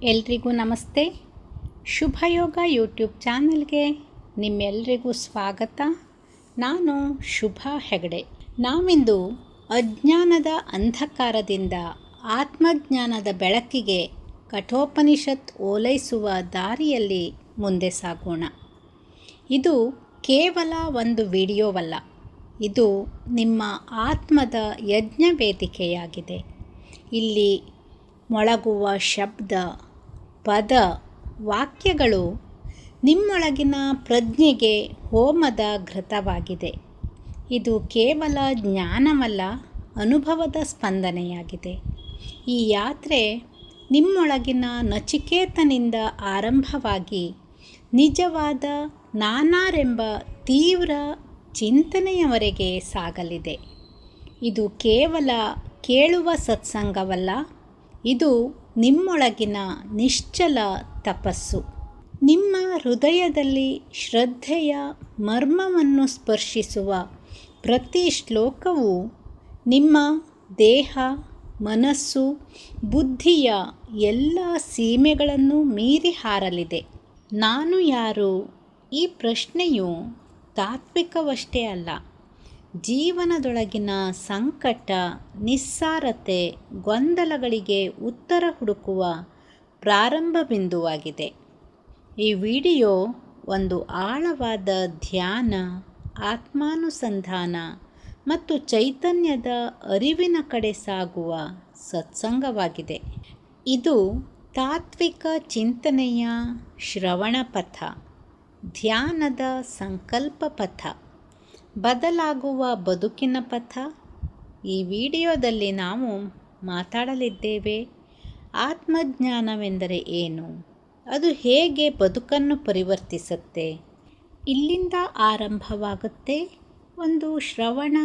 ಎಲ್ರಿಗೂ ನಮಸ್ತೆ. ಶುಭಯೋಗ ಯೂಟ್ಯೂಬ್ ಚಾನಲ್ಗೆ ನಿಮ್ಮೆಲ್ಲರಿಗೂ ಸ್ವಾಗತ. ನಾನು ಶುಭಾ ಹೆಗಡೆ. ನಾವಿಂದು ಅಜ್ಞಾನದ ಅಂಧಕಾರದಿಂದ ಆತ್ಮಜ್ಞಾನದ ಬೆಳಕಿಗೆ ಕಠೋಪನಿಷತ್ ಓಲೈಸುವ ದಾರಿಯಲ್ಲಿ ಮುಂದೆ ಸಾಗೋಣ. ಇದು ಕೇವಲ ಒಂದು ವಿಡಿಯೋವಲ್ಲ, ಇದು ನಿಮ್ಮ ಆತ್ಮದ ಯಜ್ಞ ವೇದಿಕೆಯಾಗಿದೆ. ಇಲ್ಲಿ ಮೊಳಗುವ ಶಬ್ದ, ಪದ, ವಾಕ್ಯಗಳು ನಿಮ್ಮೊಳಗಿನ ಪ್ರಜ್ಞೆಗೆ ಹೋಮದ ಘೃತವಾಗಿದೆ. ಇದು ಕೇವಲ ಜ್ಞಾನವಲ್ಲ, ಅನುಭವದ ಸ್ಪಂದನೆಯಾಗಿದೆ. ಈ ಯಾತ್ರೆ ನಿಮ್ಮೊಳಗಿನ ನಚಿಕೇತನಿಂದ ಆರಂಭವಾಗಿ ನಿಜವಾದ ನಾನಾರೆಂಬ ತೀವ್ರ ಚಿಂತನೆಯವರೆಗೆ ಸಾಗಲಿದೆ. ಇದು ಕೇವಲ ಕೇಳುವ ಸತ್ಸಂಗವಲ್ಲ, ಇದು ನಿಮ್ಮೊಳಗಿನ ನಿಶ್ಚಲ ತಪಸ್ಸು. ನಿಮ್ಮ ಹೃದಯದಲ್ಲಿ ಶ್ರದ್ಧೆಯ ಮರ್ಮವನ್ನು ಸ್ಪರ್ಶಿಸುವ ಪ್ರತಿ ಶ್ಲೋಕವು ನಿಮ್ಮ ದೇಹ, ಮನಸ್ಸು, ಬುದ್ಧಿಯ ಎಲ್ಲ ಸೀಮೆಗಳನ್ನು ಮೀರಿ ಹಾರಲಿದೆ. ನಾನು ಯಾರು? ಈ ಪ್ರಶ್ನೆಯು ತಾತ್ವಿಕವಷ್ಟೇ ಅಲ್ಲ, ಜೀವನದೊಳಗಿನ ಸಂಕಟ, ನಿಸ್ಸಾರತೆ, ಗೊಂದಲಗಳಿಗೆ ಉತ್ತರ ಹುಡುಕುವ ಪ್ರಾರಂಭ ಬಿಂದುವಾಗಿದೆ. ಈ ವಿಡಿಯೋ ಒಂದು ಆಳವಾದ ಧ್ಯಾನ, ಆತ್ಮಾನುಸಂಧಾನ ಮತ್ತು ಚೈತನ್ಯದ ಅರಿವಿನ ಕಡೆ ಸಾಗುವ ಸತ್ಸಂಗವಾಗಿದೆ. ಇದು ತಾತ್ವಿಕ ಚಿಂತನೆಯ ಶ್ರವಣ ಪಥ, ಧ್ಯಾನದ ಸಂಕಲ್ಪ ಪಥ, ಬದಲಾಗುವ ಬದುಕಿನ ಪಥ. ಈ ವಿಡಿಯೋದಲ್ಲಿ ನಾವು ಮಾತಾಡಲಿದ್ದೇವೆ, ಆತ್ಮಜ್ಞಾನವೆಂದರೆ ಏನು, ಅದು ಹೇಗೆ ಬದುಕನ್ನು ಪರಿವರ್ತಿಸುತ್ತೆ. ಇಲ್ಲಿಂದ ಆರಂಭವಾಗುತ್ತೆ ಒಂದು ಶ್ರವಣ,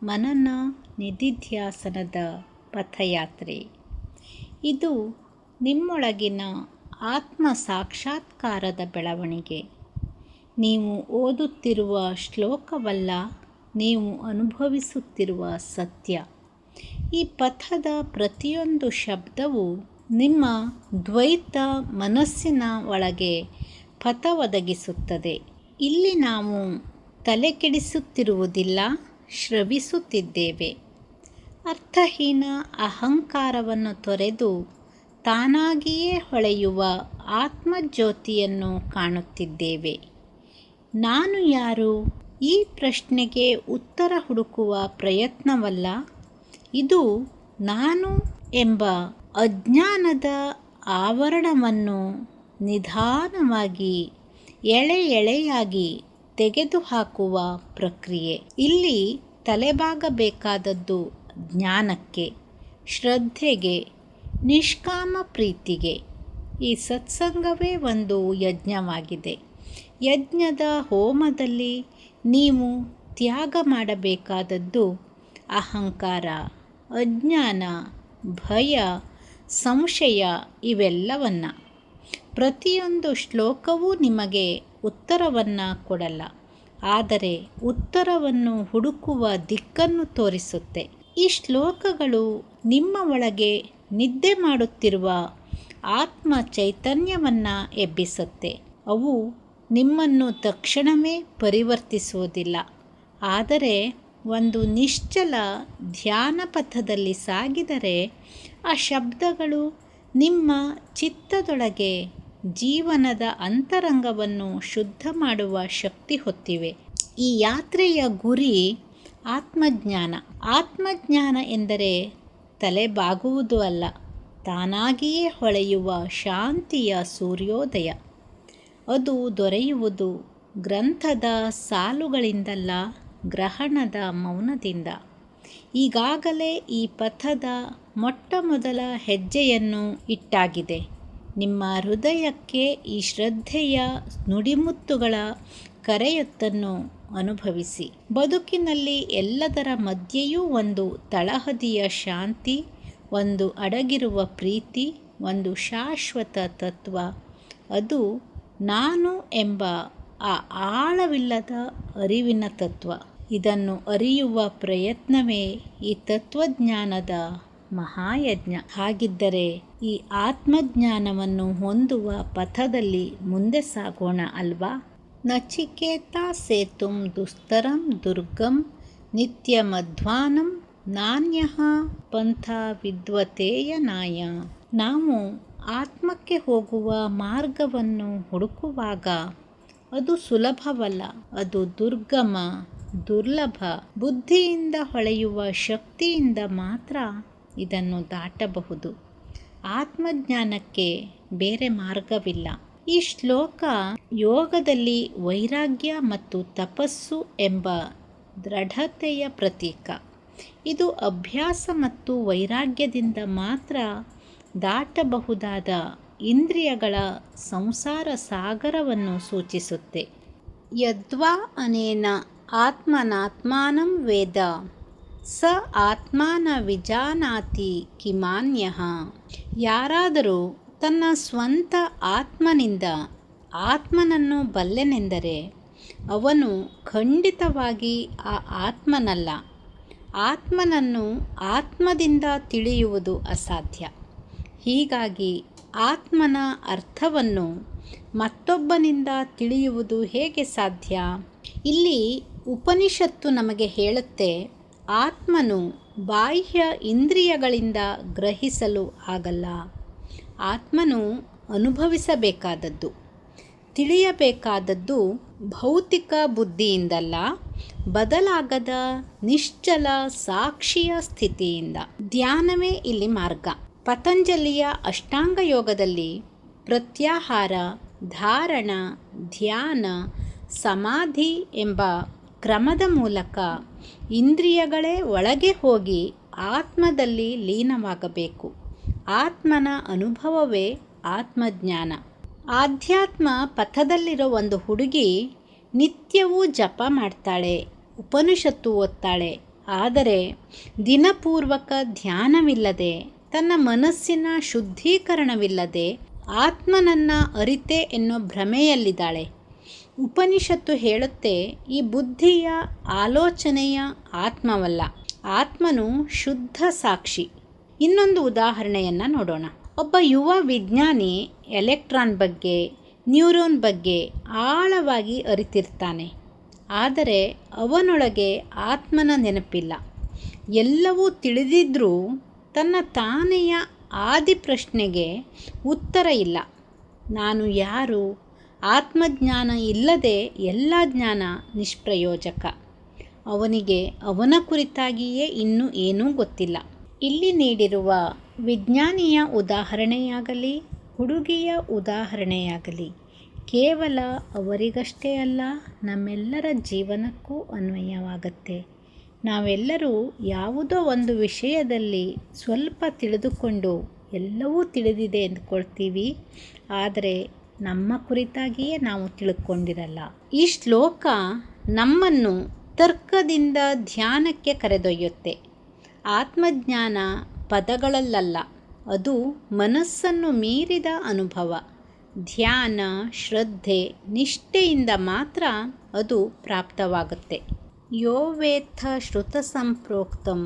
ಮನನ, ನಿಧಿಧ್ಯಾಸನದ ಪಥಯಾತ್ರೆ. ಇದು ನಿಮ್ಮೊಳಗಿನ ಆತ್ಮ ಸಾಕ್ಷಾತ್ಕಾರದ ಬೆಳವಣಿಗೆ. ನೀವು ಓದುತ್ತಿರುವ ಶ್ಲೋಕವಲ್ಲ, ನೀವು ಅನುಭವಿಸುತ್ತಿರುವ ಸತ್ಯ. ಈ ಪಥದ ಪ್ರತಿಯೊಂದು ಶಬ್ದವು ನಿಮ್ಮ ದ್ವೈತ ಮನಸ್ಸಿನ ಒಳಗೆ ಪಥ ಒದಗಿಸುತ್ತದೆ. ಇಲ್ಲಿ ನಾವು ತಲೆಕೆಡಿಸುತ್ತಿರುವುದಿಲ್ಲ, ಶ್ರವಿಸುತ್ತಿದ್ದೇವೆ. ಅರ್ಥಹೀನ ಅಹಂಕಾರವನ್ನು ತೊರೆದು ತಾನಾಗಿಯೇ ಹೊಳೆಯುವ ಆತ್ಮಜ್ಯೋತಿಯನ್ನು ಕಾಣುತ್ತಿದ್ದೇವೆ. ನಾನು ಯಾರು? ಈ ಪ್ರಶ್ನೆಗೆ ಉತ್ತರ ಹುಡುಕುವ ಪ್ರಯತ್ನವಲ್ಲ, ಇದು ನಾನು ಎಂಬ ಅಜ್ಞಾನದ ಆವರಣವನ್ನು ನಿಧಾನವಾಗಿ ಎಳೆ ಎಳೆಯಾಗಿ ತೆಗೆದುಹಾಕುವ ಪ್ರಕ್ರಿಯೆ. ಇಲ್ಲಿ ತಲೆಬಾಗಬೇಕಾದದ್ದು ಜ್ಞಾನಕ್ಕೆ, ಶ್ರದ್ಧೆಗೆ, ನಿಷ್ಕಾಮ ಪ್ರೀತಿಗೆ. ಈ ಸತ್ಸಂಗವೇ ಒಂದು ಯಜ್ಞವಾಗಿದೆ. ಯಜ್ಞದ ಹೋಮದಲ್ಲಿ ನೀವು ತ್ಯಾಗ ಮಾಡಬೇಕಾದದ್ದು ಅಹಂಕಾರ, ಅಜ್ಞಾನ, ಭಯ, ಸಂಶಯ ಇವೆಲ್ಲವನ್ನು. ಪ್ರತಿಯೊಂದು ಶ್ಲೋಕವೂ ನಿಮಗೆ ಉತ್ತರವನ್ನು ಕೊಡಲ್ಲ, ಆದರೆ ಉತ್ತರವನ್ನು ಹುಡುಕುವ ದಿಕ್ಕನ್ನು ತೋರಿಸುತ್ತೆ. ಈ ಶ್ಲೋಕಗಳು ನಿಮ್ಮ ಒಳಗೆ ನಿದ್ದೆ ಮಾಡುತ್ತಿರುವ ಆತ್ಮ ಚೈತನ್ಯವನ್ನು ಎಬ್ಬಿಸುತ್ತೆ. ಅವು ನಿಮ್ಮನ್ನು ತಕ್ಷಣವೇ ಪರಿವರ್ತಿಸುವುದಿಲ್ಲ, ಆದರೆ ಒಂದು ನಿಶ್ಚಲ ಧ್ಯಾನ ಪಥದಲ್ಲಿ ಸಾಗಿದರೆ ಆ ಶಬ್ದಗಳು ನಿಮ್ಮ ಚಿತ್ತದೊಳಗೆ ಜೀವನದ ಅಂತರಂಗವನ್ನು ಶುದ್ಧ ಮಾಡುವ ಶಕ್ತಿ ಹೊತ್ತಿವೆ. ಈ ಯಾತ್ರೆಯ ಗುರಿ ಆತ್ಮಜ್ಞಾನ. ಆತ್ಮಜ್ಞಾನ ಎಂದರೆ ತಲೆಬಾಗುವುದು ಅಲ್ಲ, ತಾನಾಗಿಯೇ ಹೊಳೆಯುವ ಶಾಂತಿಯ ಸೂರ್ಯೋದಯ. ಅದು ದೊರೆಯುವುದು ಗ್ರಂಥದ ಸಾಲುಗಳಿಂದಲ್ಲ, ಗ್ರಹಣದ ಮೌನದಿಂದ. ಈಗಾಗಲೇ ಈ ಪಥದ ಮೊಟ್ಟ ಮೊದಲ ಹೆಜ್ಜೆಯನ್ನು ಇಟ್ಟಾಗಿದೆ. ನಿಮ್ಮ ಹೃದಯಕ್ಕೆ ಈ ಶ್ರದ್ಧೆಯ ನುಡಿಮುತ್ತುಗಳ ಕರೆಯೊತ್ತನ್ನು ಅನುಭವಿಸಿ. ಬದುಕಿನಲ್ಲಿ ಎಲ್ಲದರ ಮಧ್ಯೆಯೂ ಒಂದು ತಳಹದಿಯ ಶಾಂತಿ, ಒಂದು ಅಡಗಿರುವ ಪ್ರೀತಿ, ಒಂದು ಶಾಶ್ವತ ತತ್ವ. ಅದು ನಾನು ಎಂಬ ಆ ಆಳವಿಲ್ಲದ ಅರಿವಿನ ತತ್ವ. ಇದನ್ನು ಅರಿಯುವ ಪ್ರಯತ್ನವೇ ಈ ತತ್ವಜ್ಞಾನದ ಮಹಾಯಜ್ಞ. ಹಾಗಿದ್ದರೆ ಈ ಆತ್ಮಜ್ಞಾನವನ್ನು ಹೊಂದುವ ಪಥದಲ್ಲಿ ಮುಂದೆ ಸಾಗೋಣ ಅಲ್ವಾ? ನಚಿಕೇತ ಸೇತುಂ ದುಸ್ತರಂ ದುರ್ಗಂ ನಿತ್ಯಮಧ್ವಾನಂ ನಾನ್ಯಃ ಪಂಥ ವಿದ್ವತೇಯನಾಯ. ನಾವು ಆತ್ಮಕ್ಕೆ ಹೋಗುವ ಮಾರ್ಗವನ್ನು ಹುಡುಕುವಾಗ ಅದು ಸುಲಭವಲ್ಲ, ಅದು ದುರ್ಗಮ, ದುರ್ಲಭ. ಬುದ್ಧಿಯಿಂದ ಹೊಳೆಯುವ ಶಕ್ತಿಯಿಂದ ಮಾತ್ರ ಇದನ್ನು ದಾಟಬಹುದು. ಆತ್ಮಜ್ಞಾನಕ್ಕೆ ಬೇರೆ ಮಾರ್ಗವಿಲ್ಲ. ಈ ಶ್ಲೋಕ ಯೋಗದಲ್ಲಿ ವೈರಾಗ್ಯ ಮತ್ತು ತಪಸ್ಸು ಎಂಬ ದೃಢತೆಯ ಪ್ರತೀಕ. ಇದು ಅಭ್ಯಾಸ ಮತ್ತು ವೈರಾಗ್ಯದಿಂದ ಮಾತ್ರ ದಾಟಬಹುದಾದ ಇಂದ್ರಿಯಗಳ ಸಂಸಾರ ಸಾಗರವನ್ನು ಸೂಚಿಸುತ್ತೆ. ಯದ್ವಾ ಅನೇನ ಆತ್ಮನಾತ್ಮಾನಂ ವೇದ ಸ ಆತ್ಮಾನ ವಿಜಾನಾತಿ ಕಿಮಾನ್ಯಃ. ಯಾರಾದರೂ ತನ್ನ ಸ್ವಂತ ಆತ್ಮನಿಂದ ಆತ್ಮನನ್ನು ಬಲ್ಲೆನೆಂದರೆ ಅವನು ಖಂಡಿತವಾಗಿ ಆ ಆತ್ಮನಲ್ಲ. ಆತ್ಮನನ್ನು ಆತ್ಮದಿಂದ ತಿಳಿಯುವುದು ಅಸಾಧ್ಯ. ಹೀಗಾಗಿ ಆತ್ಮನ ಅರ್ಥವನ್ನು ಮತ್ತೊಬ್ಬನಿಂದ ತಿಳಿಯುವುದು ಹೇಗೆ ಸಾಧ್ಯ? ಇಲ್ಲಿ ಉಪನಿಷತ್ತು ನಮಗೆ ಹೇಳುತ್ತೆ, ಆತ್ಮನು ಬಾಹ್ಯ ಇಂದ್ರಿಯಗಳಿಂದ ಗ್ರಹಿಸಲು ಆಗಲ್ಲ. ಆತ್ಮನು ಅನುಭವಿಸಬೇಕಾದದ್ದು, ತಿಳಿಯಬೇಕಾದದ್ದು ಭೌತಿಕ ಬುದ್ಧಿಯಿಂದಲ್ಲ, ಬದಲಾಗದ ನಿಶ್ಚಲ ಸಾಕ್ಷಿಯ ಸ್ಥಿತಿಯಿಂದ. ಧ್ಯಾನವೇ ಇಲ್ಲಿ ಮಾರ್ಗ. ಪತಂಜಲಿಯ ಅಷ್ಟಾಂಗ ಯೋಗದಲ್ಲಿ ಪ್ರತ್ಯಾಹಾರ, ಧಾರಣ, ಧ್ಯಾನ, ಸಮಾಧಿ ಎಂಬ ಕ್ರಮದ ಮೂಲಕ ಇಂದ್ರಿಯಗಳೇ ಒಳಗೆ ಹೋಗಿ ಆತ್ಮದಲ್ಲಿ ಲೀನವಾಗಬೇಕು. ಆತ್ಮನ ಅನುಭವವೇ ಆತ್ಮಜ್ಞಾನ. ಆಧ್ಯಾತ್ಮ ಪಥದಲ್ಲಿರೋ ಒಂದು ಹುಡುಗಿ ನಿತ್ಯವೂ ಜಪ ಮಾಡ್ತಾಳೆ, ಉಪನಿಷತ್ತು ಓದ್ತಾಳೆ. ಆದರೆ ದಿನಪೂರ್ವಕ ಧ್ಯಾನವಿಲ್ಲದೆ, ತನ್ನ ಮನಸ್ಸಿನ ಶುದ್ಧೀಕರಣವಿಲ್ಲದೆ ಆತ್ಮನನ್ನು ಅರಿತೆ ಎನ್ನೋ ಭ್ರಮೆಯಲ್ಲಿದ್ದಾಳೆ. ಉಪನಿಷತ್ತು ಹೇಳುತ್ತೆ, ಈ ಬುದ್ಧಿಯ ಆಲೋಚನೆಯ ಆತ್ಮವಲ್ಲ, ಆತ್ಮನು ಶುದ್ಧ ಸಾಕ್ಷಿ. ಇನ್ನೊಂದು ಉದಾಹರಣೆಯನ್ನು ನೋಡೋಣ. ಒಬ್ಬ ಯುವ ವಿಜ್ಞಾನಿ ಎಲೆಕ್ಟ್ರಾನ್ ಬಗ್ಗೆ, ನ್ಯೂರೋನ್ ಬಗ್ಗೆ ಆಳವಾಗಿ ಅರಿತಿರ್ತಾನೆ. ಆದರೆ ಅವನೊಳಗೆ ಆತ್ಮನ ನೆನಪಿಲ್ಲ. ಎಲ್ಲವೂ ತಿಳಿದಿದ್ರೂ ತನ್ನ ತಾನೆಯ ಆದಿ ಪ್ರಶ್ನೆಗೆ ಉತ್ತರ ಇಲ್ಲ. ನಾನು ಯಾರು? ಆತ್ಮಜ್ಞಾನ ಇಲ್ಲದೆ ಎಲ್ಲ ಜ್ಞಾನ ನಿಷ್ಪ್ರಯೋಜಕ. ಅವನಿಗೆ ಅವನ ಕುರಿತಾಗಿಯೇ ಇನ್ನೂ ಏನೂ ಗೊತ್ತಿಲ್ಲ. ಇಲ್ಲಿ ನೀಡಿರುವ ವಿಜ್ಞಾನಿಯ ಉದಾಹರಣೆಯಾಗಲಿ, ಹುಡುಗಿಯ ಉದಾಹರಣೆಯಾಗಲಿ ಕೇವಲ ಅವರಿಗಷ್ಟೇ ಅಲ್ಲ, ನಮ್ಮೆಲ್ಲರ ಜೀವನಕ್ಕೂ ಅನ್ವಯವಾಗುತ್ತೆ. ನಾವೆಲ್ಲರೂ ಯಾವುದೋ ಒಂದು ವಿಷಯದಲ್ಲಿ ಸ್ವಲ್ಪ ತಿಳಿದುಕೊಂಡು ಎಲ್ಲವೂ ತಿಳಿದಿದೆ ಅಂದ್ಕೊಳ್ತೀವಿ. ಆದರೆ ನಮ್ಮ ಕುರಿತಾಗಿಯೇ ನಾವು ತಿಳ್ಕೊಂಡಿರಲ್ಲ. ಈ ಶ್ಲೋಕ ನಮ್ಮನ್ನು ತರ್ಕದಿಂದ ಧ್ಯಾನಕ್ಕೆ ಕರೆದೊಯ್ಯುತ್ತೆ. ಆತ್ಮಜ್ಞಾನ ಪದಗಳಲ್ಲ, ಅದು ಮನಸ್ಸನ್ನು ಮೀರಿದ ಅನುಭವ. ಧ್ಯಾನ, ಶ್ರದ್ಧೆ, ನಿಷ್ಠೆಯಿಂದ ಮಾತ್ರ ಅದು ಪ್ರಾಪ್ತವಾಗುತ್ತೆ. ಯೋ ವೇತ್ಥ ಶ್ರುತ ಸಂಪ್ರೋಕ್ತಂ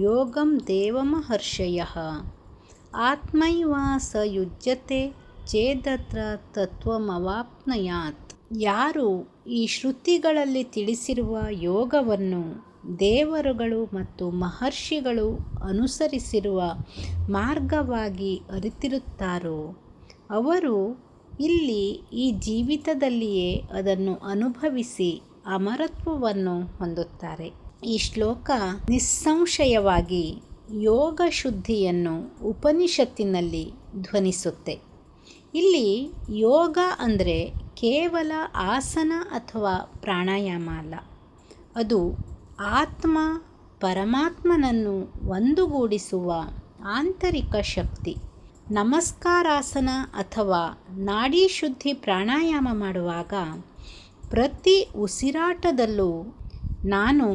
ಯೋಗಂ ದೇವಮಹರ್ಷಯಃ ಆತ್ಮೈವ ಸ ಯುಜ್ಯತೆ ಚೇದತ್ರ ತತ್ವಮವಾಪ್ನುಯಾತ್. ಯಾರು ಈ ಶ್ರುತಿಗಳಲ್ಲಿ ತಿಳಿಸಿರುವ ಯೋಗವನ್ನು ದೇವರುಗಳು ಮತ್ತು ಮಹರ್ಷಿಗಳು ಅನುಸರಿಸಿರುವ ಮಾರ್ಗವಾಗಿ ಅರಿತಿರುತ್ತಾರೋ ಅವರು ಇಲ್ಲಿ ಈ ಜೀವಿತದಲ್ಲಿಯೇ ಅದನ್ನು ಅನುಭವಿಸಿ ಅಮರತ್ವವನ್ನು ಹೊಂದುತ್ತಾರೆ. ಈ ಶ್ಲೋಕ ನಿಸ್ಸಂಶಯವಾಗಿ ಯೋಗ ಶುದ್ಧಿಯನ್ನು ಉಪನಿಷತ್ತಿನಲ್ಲಿ ಧ್ವನಿಸುತ್ತೆ. ಇಲ್ಲಿ ಯೋಗ ಅಂದರೆ ಕೇವಲ ಆಸನ ಅಥವಾ ಪ್ರಾಣಾಯಾಮ ಅಲ್ಲ, ಅದು ಆತ್ಮ ಪರಮಾತ್ಮನನ್ನು ಒಂದುಗೂಡಿಸುವ ಆಂತರಿಕ ಶಕ್ತಿ. ನಮಸ್ಕಾರಾಸನ ಅಥವಾ ನಾಡಿ ಶುದ್ಧಿ ಪ್ರಾಣಾಯಾಮ ಮಾಡುವಾಗ ಪ್ರತಿ ಉಸಿರಾಟದಲ್ಲೂ ನಾನು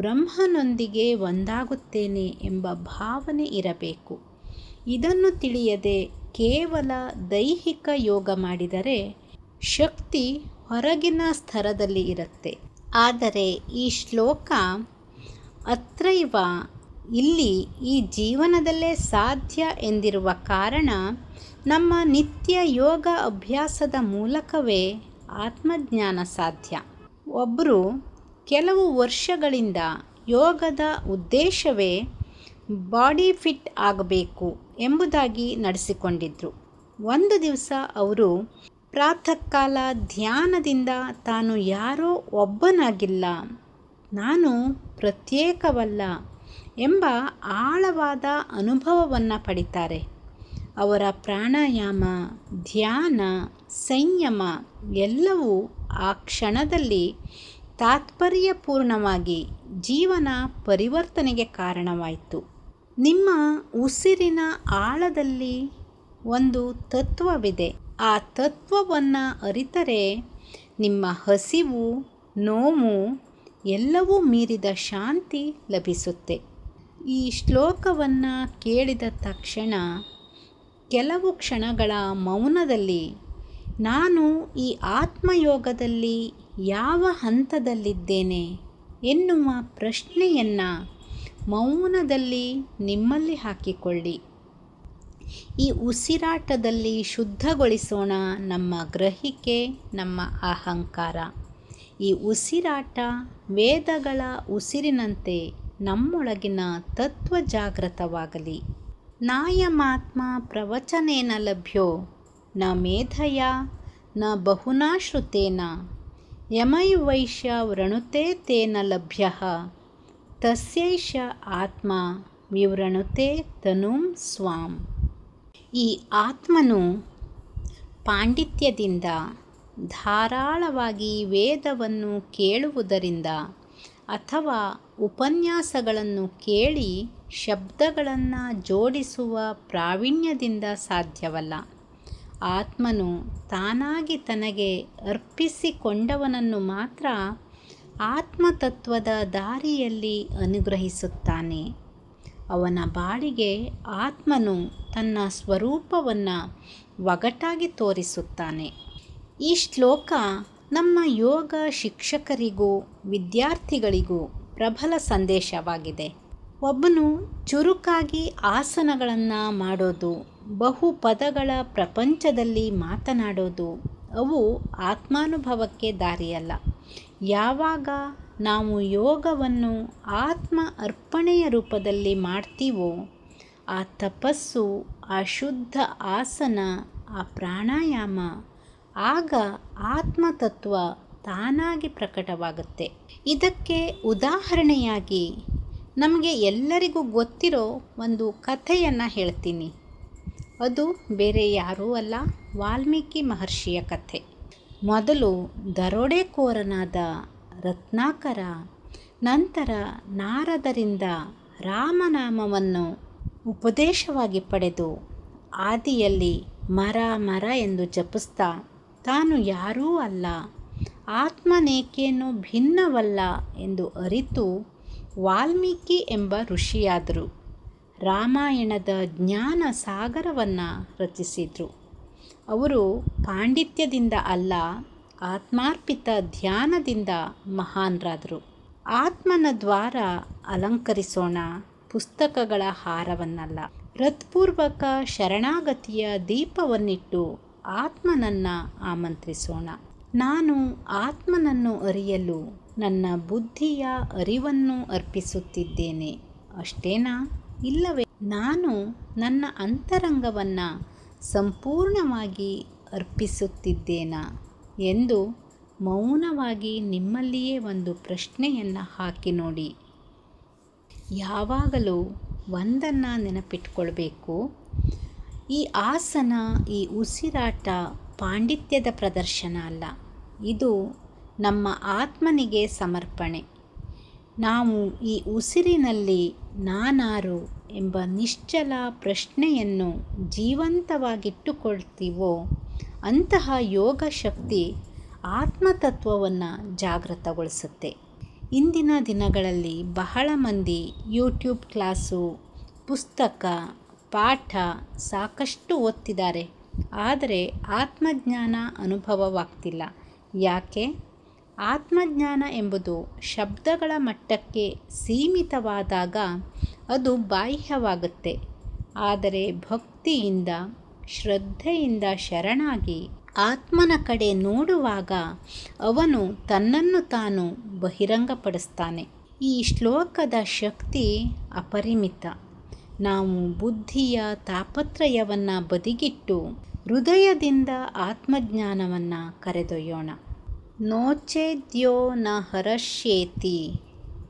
ಬ್ರಹ್ಮನೊಂದಿಗೆ ಒಂದಾಗುತ್ತೇನೆ ಎಂಬ ಭಾವನೆ ಇರಬೇಕು. ಇದನ್ನು ತಿಳಿಯದೆ ಕೇವಲ ದೈಹಿಕ ಯೋಗ ಮಾಡಿದರೆ ಶಕ್ತಿ ಹೊರಗಿನ ಸ್ತರದಲ್ಲಿ ಇರುತ್ತೆ. ಆದರೆ ಈ ಶ್ಲೋಕ ಅತ್ರೈವ ಇಲ್ಲಿ ಈ ಜೀವನದಲ್ಲೇ ಸಾಧ್ಯ ಎಂದಿರುವ ಕಾರಣ ನಮ್ಮ ನಿತ್ಯ ಯೋಗ ಅಭ್ಯಾಸದ ಮೂಲಕವೇ ಆತ್ಮಜ್ಞಾನ ಸಾಧ್ಯ. ಒಬ್ಬರು ಕೆಲವು ವರ್ಷಗಳಿಂದ ಯೋಗದ ಉದ್ದೇಶವೇ ಬಾಡಿ ಫಿಟ್ ಆಗಬೇಕು ಎಂಬುದಾಗಿ ನಡೆಸಿಕೊಂಡಿದ್ದರು. ಒಂದು ದಿವಸ ಅವರು ಪ್ರಾತಃ ಕಾಲ ಧ್ಯಾನದಿಂದ ತಾನು ಯಾರೋ ಒಬ್ಬನಾಗಿಲ್ಲ, ನಾನು ಪ್ರತ್ಯೇಕವಲ್ಲ ಎಂಬ ಆಳವಾದ ಅನುಭವವನ್ನು ಪಡಿತಾರೆ. ಅವರ ಪ್ರಾಣಾಯಾಮ, ಧ್ಯಾನ, ಸಂಯಮ ಎಲ್ಲವೂ ಆ ಕ್ಷಣದಲ್ಲಿ ತಾತ್ಪರ್ಯಪೂರ್ಣವಾಗಿ ಜೀವನ ಪರಿವರ್ತನೆಗೆ ಕಾರಣವಾಯಿತು. ನಿಮ್ಮ ಉಸಿರಿನ ಆಳದಲ್ಲಿ ಒಂದು ತತ್ವವಿದೆ. ಆ ತತ್ವವನ್ನು ಅರಿತರೆ ನಿಮ್ಮ ಹಸಿವು, ನೋವು ಎಲ್ಲವೂ ಮೀರಿದ ಶಾಂತಿ ಲಭಿಸುತ್ತೆ. ಈ ಶ್ಲೋಕವನ್ನು ಕೇಳಿದ ತಕ್ಷಣ ಕೆಲವು ಕ್ಷಣಗಳ ಮೌನದಲ್ಲಿ ನಾನು ಈ ಆತ್ಮಯೋಗದಲ್ಲಿ ಯಾವ ಹಂತದಲ್ಲಿದ್ದೇನೆ ಎನ್ನುವ ಪ್ರಶ್ನೆಯನ್ನು ಮೌನದಲ್ಲಿ ನಿಮ್ಮಲ್ಲಿ ಹಾಕಿಕೊಳ್ಳಿ. ಈ ಉಸಿರಾಟದಲ್ಲಿ ಶುದ್ಧಗೊಳಿಸೋಣ ನಮ್ಮ ಗ್ರಹಿಕೆ, ನಮ್ಮ ಅಹಂಕಾರ. ಈ ಉಸಿರಾಟ ವೇದಗಳ ಉಸಿರಿನಂತೆ ನಮ್ಮೊಳಗಿನ ತತ್ವ ಜಾಗೃತವಾಗಲಿ. ನಾಯಮಾತ್ಮ ಪ್ರವಚನೇನ ಲಭ್ಯೋ ನ ಮೇಧಯ ನ ಬಹುನಾ ಶ್ರುತೇನ ಯಮೈವೈಶ್ಯ ವೃಣುತೆ ತೇನ ಲಭ್ಯಃ ತಸ್ಯೈಷ ಆತ್ಮ ವಿವೃಣುತೆ ತನುಂ ಸ್ವಾಂ. ಈ ಆತ್ಮನು ಪಾಂಡಿತ್ಯದಿಂದ, ಧಾರಾಳವಾಗಿ ವೇದವನ್ನು ಕೇಳುವುದರಿಂದ ಅಥವಾ ಉಪನ್ಯಾಸಗಳನ್ನು ಕೇಳಿ ಶಬ್ದಗಳನ್ನು ಜೋಡಿಸುವ ಪ್ರಾವೀಣ್ಯದಿಂದ ಸಾಧ್ಯವಲ್ಲ. ಆತ್ಮನು ತಾನಾಗಿ ತನಗೆ ಅರ್ಪಿಸಿಕೊಂಡವನನ್ನು ಮಾತ್ರ ಆತ್ಮತತ್ವದ ದಾರಿಯಲ್ಲಿ ಅನುಗ್ರಹಿಸುತ್ತಾನೆ. ಅವನ ಬಾಳಿಗೆ ಆತ್ಮನು ತನ್ನ ಸ್ವರೂಪವನ್ನು ಒಗಟಾಗಿ ತೋರಿಸುತ್ತಾನೆ. ಈ ಶ್ಲೋಕ ನಮ್ಮ ಯೋಗ ಶಿಕ್ಷಕರಿಗೂ ವಿದ್ಯಾರ್ಥಿಗಳಿಗೂ ಪ್ರಬಲ ಸಂದೇಶವಾಗಿದೆ. ಒಬ್ಬನು ಚುರುಕಾಗಿ ಆಸನಗಳನ್ನು ಮಾಡೋದು, ಬಹು ಪದಗಳ ಪ್ರಪಂಚದಲ್ಲಿ ಮಾತನಾಡೋದು ಅವು ಆತ್ಮಾನುಭವಕ್ಕೆ ದಾರಿಯಲ್ಲ. ಯಾವಾಗ ನಾವು ಯೋಗವನ್ನು ಆತ್ಮ ಅರ್ಪಣೆಯ ರೂಪದಲ್ಲಿ ಮಾಡ್ತೀವೋ, ಆ ತಪಸ್ಸು, ಆ ಶುದ್ಧ ಆಸನ, ಆ ಪ್ರಾಣಾಯಾಮ, ಆಗ ಆತ್ಮತತ್ವ ತಾನಾಗಿ ಪ್ರಕಟವಾಗುತ್ತೆ. ಇದಕ್ಕೆ ಉದಾಹರಣೆಯಾಗಿ ನಮಗೆ ಎಲ್ಲರಿಗೂ ಗೊತ್ತಿರೋ ಒಂದು ಕಥೆಯನ್ನು ಹೇಳ್ತೀನಿ. ಅದು ಬೇರೆ ಯಾರೂ ಅಲ್ಲ, ವಾಲ್ಮೀಕಿ ಮಹರ್ಷಿಯ ಕಥೆ. ಮೊದಲು ದರೋಡೆಕೋರನಾದ ರತ್ನಾಕರ ನಂತರ ನಾರದರಿಂದ ರಾಮನಾಮವನ್ನು ಉಪದೇಶವಾಗಿ ಪಡೆದು ಆದಿಯಲ್ಲಿ ಮರ ಮರ ಎಂದು ಜಪಿಸ್ತಾ ತಾನು ಯಾರೂ ಅಲ್ಲ, ಆತ್ಮನೇಕೇನೂ ಭಿನ್ನವಲ್ಲ ಎಂದು ಅರಿತು ವಾಲ್ಮೀಕಿ ಎಂಬ ಋಷಿಯಾದರು. ರಾಮಾಯಣದ ಜ್ಞಾನ ಸಾಗರವನ್ನು ರಚಿಸಿದರು. ಅವರು ಪಾಂಡಿತ್ಯದಿಂದ ಅಲ್ಲ, ಆತ್ಮಾರ್ಪಿತ ಧ್ಯಾನದಿಂದ ಮಹಾನರಾದರು. ಆತ್ಮನ ದ್ವಾರ ಅಲಂಕರಿಸೋಣ, ಪುಸ್ತಕಗಳ ಹಾರವನ್ನಲ್ಲ. ಹೃತ್ಪೂರ್ವಕ ಶರಣಾಗತಿಯ ದೀಪವನ್ನಿಟ್ಟು ಆತ್ಮನನ್ನು ಆಮಂತ್ರಿಸೋಣ. ನಾನು ಆತ್ಮನನ್ನು ಅರಿಯಲು ನನ್ನ ಬುದ್ಧಿಯ ಅರಿವನ್ನು ಅರ್ಪಿಸುತ್ತಿದ್ದೇನೆ, ಅಷ್ಟೇನಾ? ಇಲ್ಲವೇ ನಾನು ನನ್ನ ಅಂತರಂಗವನ್ನು ಸಂಪೂರ್ಣವಾಗಿ ಅರ್ಪಿಸುತ್ತಿದ್ದೇನಾ ಎಂದು ಮೌನವಾಗಿ ನಿಮ್ಮಲ್ಲಿಯೇ ಒಂದು ಪ್ರಶ್ನೆಯನ್ನು ಹಾಕಿ ನೋಡಿ. ಯಾವಾಗಲೂ ಒಂದನ್ನು ನೆನಪಿಟ್ಕೊಳ್ಬೇಕು, ಈ ಆಸನ, ಈ ಉಸಿರಾಟ ಪಾಂಡಿತ್ಯದ ಪ್ರದರ್ಶನ ಅಲ್ಲ, ಇದು ನಮ್ಮ ಆತ್ಮನಿಗೆ ಸಮರ್ಪಣೆ. ನಾವು ಈ ಉಸಿರಿನಲ್ಲಿ ನಾನಾರು ಎಂಬ ನಿಶ್ಚಲ ಪ್ರಶ್ನೆಯನ್ನು ಜೀವಂತವಾಗಿಟ್ಟುಕೊಳ್ತೀವೋ ಅಂತಹ ಯೋಗ ಶಕ್ತಿ ಆತ್ಮತತ್ವವನ್ನು ಜಾಗೃತಗೊಳಿಸುತ್ತೆ. ಇಂದಿನ ದಿನಗಳಲ್ಲಿ ಬಹಳ ಮಂದಿ ಯೂಟ್ಯೂಬ್ ಕ್ಲಾಸು, ಪುಸ್ತಕ, ಪಾಠ ಸಾಕಷ್ಟು ಓದ್ತಿದ್ದಾರೆ, ಆದರೆ ಆತ್ಮಜ್ಞಾನ ಅನುಭವವಾಗ್ತಿಲ್ಲ. ಯಾಕೆ? ಆತ್ಮಜ್ಞಾನ ಎಂಬುದು ಶಬ್ದಗಳ ಮಟ್ಟಕ್ಕೆ ಸೀಮಿತವಾದಾಗ ಅದು ಬಾಹ್ಯವಾಗುತ್ತೆ. ಆದರೆ ಭಕ್ತಿಯಿಂದ, ಶ್ರದ್ಧೆಯಿಂದ ಶರಣಾಗಿ ಆತ್ಮನ ಕಡೆ ನೋಡುವಾಗ ಅವನು ತನ್ನನ್ನು ತಾನು ಬಹಿರಂಗಪಡಿಸ್ತಾನೆ. ಈ ಶ್ಲೋಕದ ಶಕ್ತಿ ಅಪರಿಮಿತ. ನಾವು ಬುದ್ಧಿಯ ತಾಪತ್ರಯವನ್ನು ಬದಿಗಿಟ್ಟು ಹೃದಯದಿಂದ ಆತ್ಮಜ್ಞಾನವನ್ನು ಕರೆದೊಯ್ಯೋಣ. ನೋಚೇದ್ಯೋ ನ ಹರಷ್ಯೇತಿ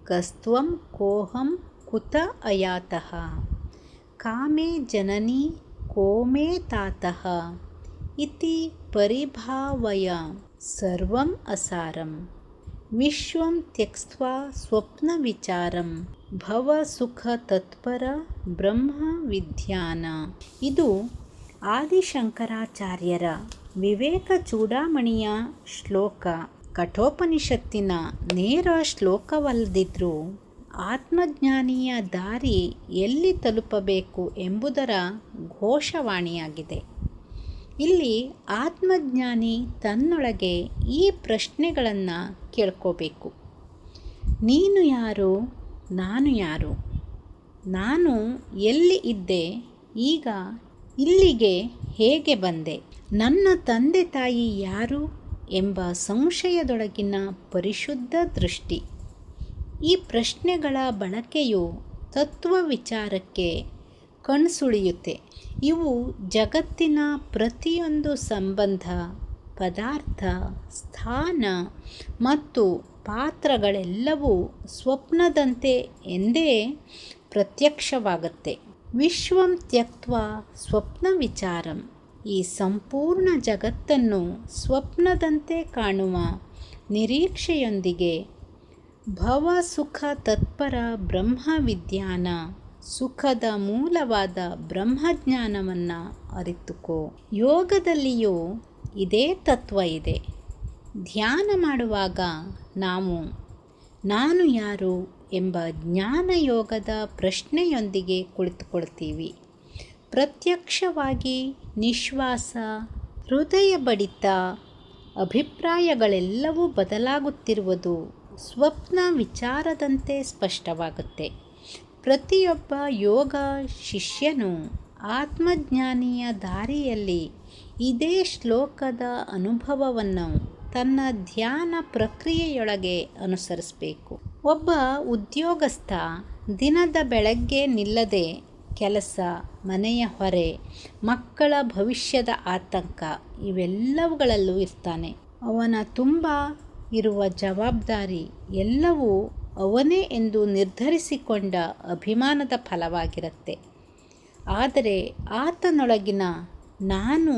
ಕಸ್ತ್ವಂ ಕೋಹಂ ಕುತ ಅಯಾತಃ ಕಾಮೇ ಜನನಿ ಕೋಮೇ ತಾತಃ ಇತಿ ಪರಿಭಾವಯ ಸರ್ವಂ ಅಸಾರಂ ವಿಶ್ವಂ ತ್ಯಕ್ತ್ವಾ ಸ್ವಪ್ನ ವಿಚಾರಂ ಭವ ಸುಖ ತತ್ಪರ ಬ್ರಹ್ಮ ವಿದ್ಯಾನ. ಇದು ಆದಿಶಂಕರಾಚಾರ್ಯರ ವಿವೇಕ ಚೂಡಾಮಣಿಯ ಶ್ಲೋಕ. ಕಠೋಪನಿಷತ್ತಿನ ನೇರ ಶ್ಲೋಕವಲ್ಲದಿದ್ದರೂ ಆತ್ಮಜ್ಞಾನಿಯ ದಾರಿ ಎಲ್ಲಿ ತಲುಪಬೇಕು ಎಂಬುದರ ಘೋಷವಾಣಿಯಾಗಿದೆ. ಇಲ್ಲಿ ಆತ್ಮಜ್ಞಾನಿ ತನ್ನೊಳಗೆ ಈ ಪ್ರಶ್ನೆಗಳನ್ನು ಕೇಳ್ಕೋಬೇಕು. ನೀನು ಯಾರು? ನಾನು ಯಾರು? ನಾನು ಎಲ್ಲಿ ಇದ್ದೆ? ಈಗ ಇಲ್ಲಿಗೆ ಹೇಗೆ ಬಂದೆ? ನನ್ನ ತಂದೆ ತಾಯಿ ಯಾರು ಎಂಬ ಸಂಶಯದೊಳಗಿನ ಪರಿಶುದ್ಧ ದೃಷ್ಟಿ. ಈ ಪ್ರಶ್ನೆಗಳ ಬಳಕೆಯು ತತ್ವ ವಿಚಾರಕ್ಕೆ ಕಣ್ಸುಳಿಯುತ್ತೆ. ಇವು ಜಗತ್ತಿನ ಪ್ರತಿಯೊಂದು ಸಂಬಂಧ, ಪದಾರ್ಥ, ಸ್ಥಾನ ಮತ್ತು ಪಾತ್ರಗಳೆಲ್ಲವೂ ಸ್ವಪ್ನದಂತೆ ಎಂದೇ ಪ್ರತ್ಯಕ್ಷವಾಗುತ್ತೆ. ವಿಶ್ವಂ ತ್ಯಕ್ತ್ವಾ ಸ್ವಪ್ನ ವಿಚಾರಂ. ಈ ಸಂಪೂರ್ಣ ಜಗತ್ತನ್ನು ಸ್ವಪ್ನದಂತೆ ಕಾಣುವ ನಿರೀಕ್ಷೆಯೊಂದಿಗೆ ಭವ ಸುಖ ತತ್ಪರ ಬ್ರಹ್ಮ ವಿದ್ಯಾನ. ಸುಖದ ಮೂಲವಾದ ಬ್ರಹ್ಮಜ್ಞಾನವನ್ನು ಅರಿತುಕೋ. ಯೋಗದಲ್ಲಿಯೂ ಇದೇ ತತ್ವ ಇದೆ. ಧ್ಯಾನ ಮಾಡುವಾಗ ನಾವು ನಾನು ಯಾರು ಎಂಬ ಜ್ಞಾನಯೋಗದ ಪ್ರಶ್ನೆಯೊಂದಿಗೆ ಕುಳಿತುಕೊಳ್ತೀವಿ. ಪ್ರತ್ಯಕ್ಷವಾಗಿ ನಿಶ್ವಾಸ, ಹೃದಯ ಬಡಿತ, ಅಭಿಪ್ರಾಯಗಳೆಲ್ಲವೂ ಬದಲಾಗುತ್ತಿರುವುದು ಸ್ವಪ್ನ ವಿಚಾರದಂತೆ ಸ್ಪಷ್ಟವಾಗುತ್ತೆ. ಪ್ರತಿಯೊಬ್ಬ ಯೋಗ ಶಿಷ್ಯನು ಆತ್ಮಜ್ಞಾನಿಯ ದಾರಿಯಲ್ಲಿ ಇದೇ ಶ್ಲೋಕದ ಅನುಭವವನ್ನು ತನ್ನ ಧ್ಯಾನ ಪ್ರಕ್ರಿಯೆಯೊಳಗೆ ಅನುಸರಿಸಬೇಕು. ಒಬ್ಬ ಉದ್ಯೋಗಸ್ಥ ದಿನದ ಬೆಳಗ್ಗೆ ನಿಲ್ಲದೆ ಕೆಲಸ, ಮನೆಯ ಹೊರೆ, ಮಕ್ಕಳ ಭವಿಷ್ಯದ ಆತಂಕ ಇವೆಲ್ಲವುಗಳಲ್ಲೂ ಇರ್ತಾನೆ. ಅವನ ತುಂಬ ಇರುವ ಜವಾಬ್ದಾರಿ ಎಲ್ಲವೂ ಅವನೇ ಎಂದು ನಿರ್ಧರಿಸಿಕೊಂಡ ಅಭಿಮಾನದ ಫಲವಾಗಿರುತ್ತೆ. ಆದರೆ ಆತನೊಳಗಿನ ನಾನು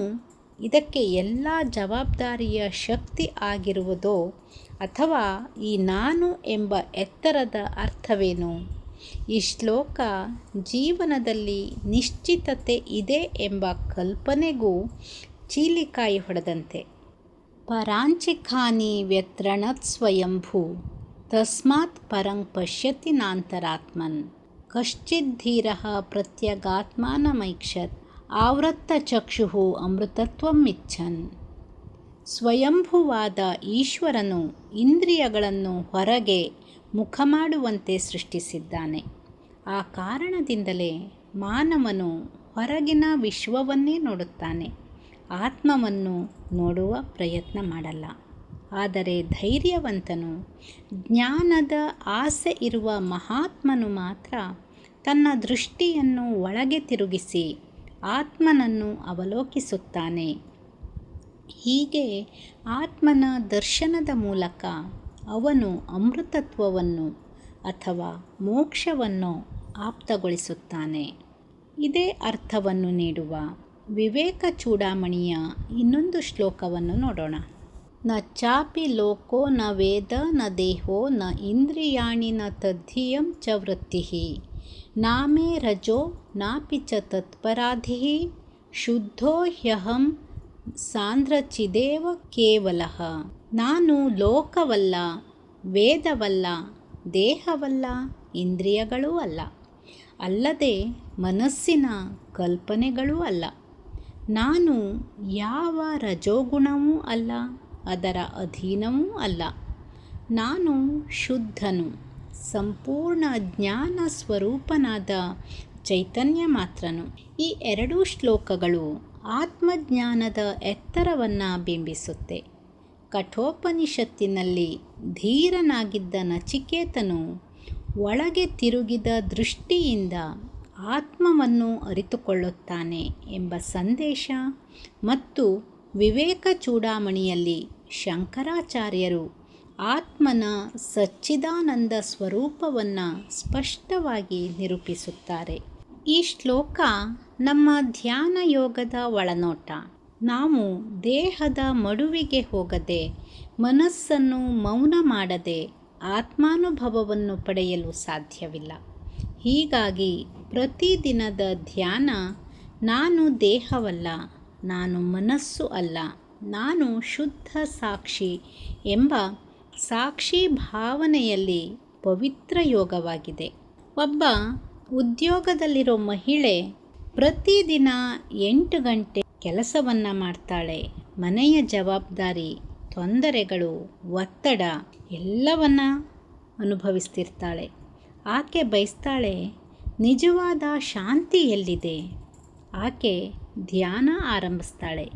ಇದಕ್ಕೆ ಎಲ್ಲ ಜವಾಬ್ದಾರಿಯ ಶಕ್ತಿ ಆಗಿರುವುದೋ ಅಥವಾ ಈ ನಾನು ಎಂಬ ಎತ್ತರದ ಅರ್ಥವೇನು? ಈ ಶ್ಲೋಕ ಜೀವನದಲ್ಲಿ ನಿಶ್ಚಿತತೆ ಇದೆ ಎಂಬ ಕಲ್ಪನೆಗೂ ಚೀಲಿಕಾಯಿ ಹೊಡೆದಂತೆ. ಪರಾಂಚಿಖಾನಿ ವ್ಯತ್ರಣತ್ ಸ್ವಯಂಭೂ ತಸ್ಮಾತ್ ಪರಂ ಪಶ್ಯತಿ ನಾಂತರಾತ್ಮನ್ ಕಶ್ಚಿದ್ಧೀರಃ ಪ್ರತ್ಯಗಾತ್ಮಾನಮೈಕ್ಷತ್ ಆವೃತ್ತ ಚಕ್ಷು ಅಮೃತತ್ವಂ ಇಚ್ಛನ್. ಸ್ವಯಂಭುವಾದ ಈಶ್ವರನು ಇಂದ್ರಿಯಗಳನ್ನು ಹೊರಗೆ ಮುಖ ಮಾಡುವಂತೆ ಸೃಷ್ಟಿಸಿದ್ದಾನೆ. ಆ ಕಾರಣದಿಂದಲೇ ಮಾನವನು ಹೊರಗಿನ ವಿಶ್ವವನ್ನೇ ನೋಡುತ್ತಾನೆ, ಆತ್ಮವನ್ನು ನೋಡುವ ಪ್ರಯತ್ನ ಮಾಡಲ್ಲ. ಆದರೆ ಧೈರ್ಯವಂತನು, ಜ್ಞಾನದ ಆಸೆ ಇರುವ ಮಹಾತ್ಮನು ಮಾತ್ರ ತನ್ನ ದೃಷ್ಟಿಯನ್ನು ಒಳಗೆ ತಿರುಗಿಸಿ ಆತ್ಮನನ್ನು ಅವಲೋಕಿಸುತ್ತಾನೆ. ಹೀಗೆ ಆತ್ಮನ ದರ್ಶನದ ಮೂಲಕ ಅವನು ಅಮೃತತ್ವವನ್ನು ಅಥವಾ ಮೋಕ್ಷವನ್ನು ಆಪ್ತಗೊಳಿಸುತ್ತಾನೆ. ಇದೇ ಅರ್ಥವನ್ನು ನೀಡುವ ವಿವೇಕ ಚೂಡಾಮಣಿಯ ಇನ್ನೊಂದು ಶ್ಲೋಕವನ್ನು ನೋಡೋಣ. ನ ಚಾಪಿ ಲೋಕೋ ನ ವೇದ ನ ದೇಹೋ ನ ಇಂದ್ರಿಯಾಣಿ ನ ತದ್ಧಿಯಂ ಚ ವೃತ್ತಿಃ ನಾಮೇ ರಜೋ ನಾಪಿ ಚ ತತ್ಪರಾಧಿಃ ಶುದ್ಧೋ ಹ್ಯಹಂ ಸಾಂದ್ರಚಿದೇವ ಕೇವಲಃ. ನಾನು ಲೋಕವಲ್ಲ, ವೇದವಲ್ಲ, ದೇಹವಲ್ಲ, ಇಂದ್ರಿಯಗಳೂ ಅಲ್ಲ, ಅಲ್ಲದೆ ಮನಸ್ಸಿನ ಕಲ್ಪನೆಗಳೂ ಅಲ್ಲ. ನಾನು ಯಾವ ರಜೋಗುಣವೂ ಅಲ್ಲ, ಅದರ ಅಧೀನವೂ ಅಲ್ಲ. ನಾನು ಶುದ್ಧನು, ಸಂಪೂರ್ಣ ಜ್ಞಾನ ಸ್ವರೂಪನಾದ ಚೈತನ್ಯ ಮಾತ್ರನು. ಈ ಎರಡೂ ಶ್ಲೋಕಗಳು ಆತ್ಮಜ್ಞಾನದ ಎತ್ತರವನ್ನು ಬಿಂಬಿಸುತ್ತೆ. ಕಠೋಪನಿಷತ್ತಿನಲ್ಲಿ ಧೀರನಾಗಿದ್ದ ನಚಿಕೇತನು ಒಳಗೆ ತಿರುಗಿದ ದೃಷ್ಟಿಯಿಂದ ಆತ್ಮವನ್ನು ಅರಿತುಕೊಳ್ಳುತ್ತಾನೆ ಎಂಬ ಸಂದೇಶ ಮತ್ತು ವಿವೇಕ ಚೂಡಾಮಣಿಯಲ್ಲಿ ಶಂಕರಾಚಾರ್ಯರು ಆತ್ಮನ ಸಚ್ಚಿದಾನಂದ ಸ್ವರೂಪವನ್ನು ಸ್ಪಷ್ಟವಾಗಿ ನಿರೂಪಿಸುತ್ತಾರೆ. ಈ ಶ್ಲೋಕ ನಮ್ಮ ಧ್ಯಾನ ಯೋಗದ ಒಳನೋಟ. ನಾವು ದೇಹದ ಮಡುವಿಗೆ ಹೋಗದೆ, ಮನಸ್ಸನ್ನು ಮೌನ ಮಾಡದೆ ಆತ್ಮಾನುಭವವನ್ನು ಪಡೆಯಲು ಸಾಧ್ಯವಿಲ್ಲ. ಹೀಗಾಗಿ ಪ್ರತಿದಿನದ ಧ್ಯಾನ ನಾನು ದೇಹವಲ್ಲ, ನಾನು ಮನಸ್ಸು ಅಲ್ಲ, ನಾನು ಶುದ್ಧ ಸಾಕ್ಷಿ ಎಂಬ ಸಾಕ್ಷಿ ಭಾವನೆಯಲ್ಲಿ ಪವಿತ್ರ ಯೋಗವಾಗಿದೆ. ಒಬ್ಬ ಉದ್ಯೋಗದಲ್ಲಿರೋ ಮಹಿಳೆ ಪ್ರತಿದಿನ 8 ಗಂಟೆ ಕೆಲಸವನ್ನು ಮಾಡ್ತಾಳೆ. ಮನೆಯ ಜವಾಬ್ದಾರಿ, ತೊಂದರೆಗಳು, ಒತ್ತಡ ಎಲ್ಲವನ್ನ ಅನುಭವಿಸ್ತಿರ್ತಾಳೆ. ಆಕೆ ಬಯಸ್ತಾಳೆ, ನಿಜವಾದ ಶಾಂತಿ ಎಲ್ಲಿದೆ? ಆಕೆ ಧ್ಯಾನ ಆರಂಭಿಸ್ತಾಳೆ.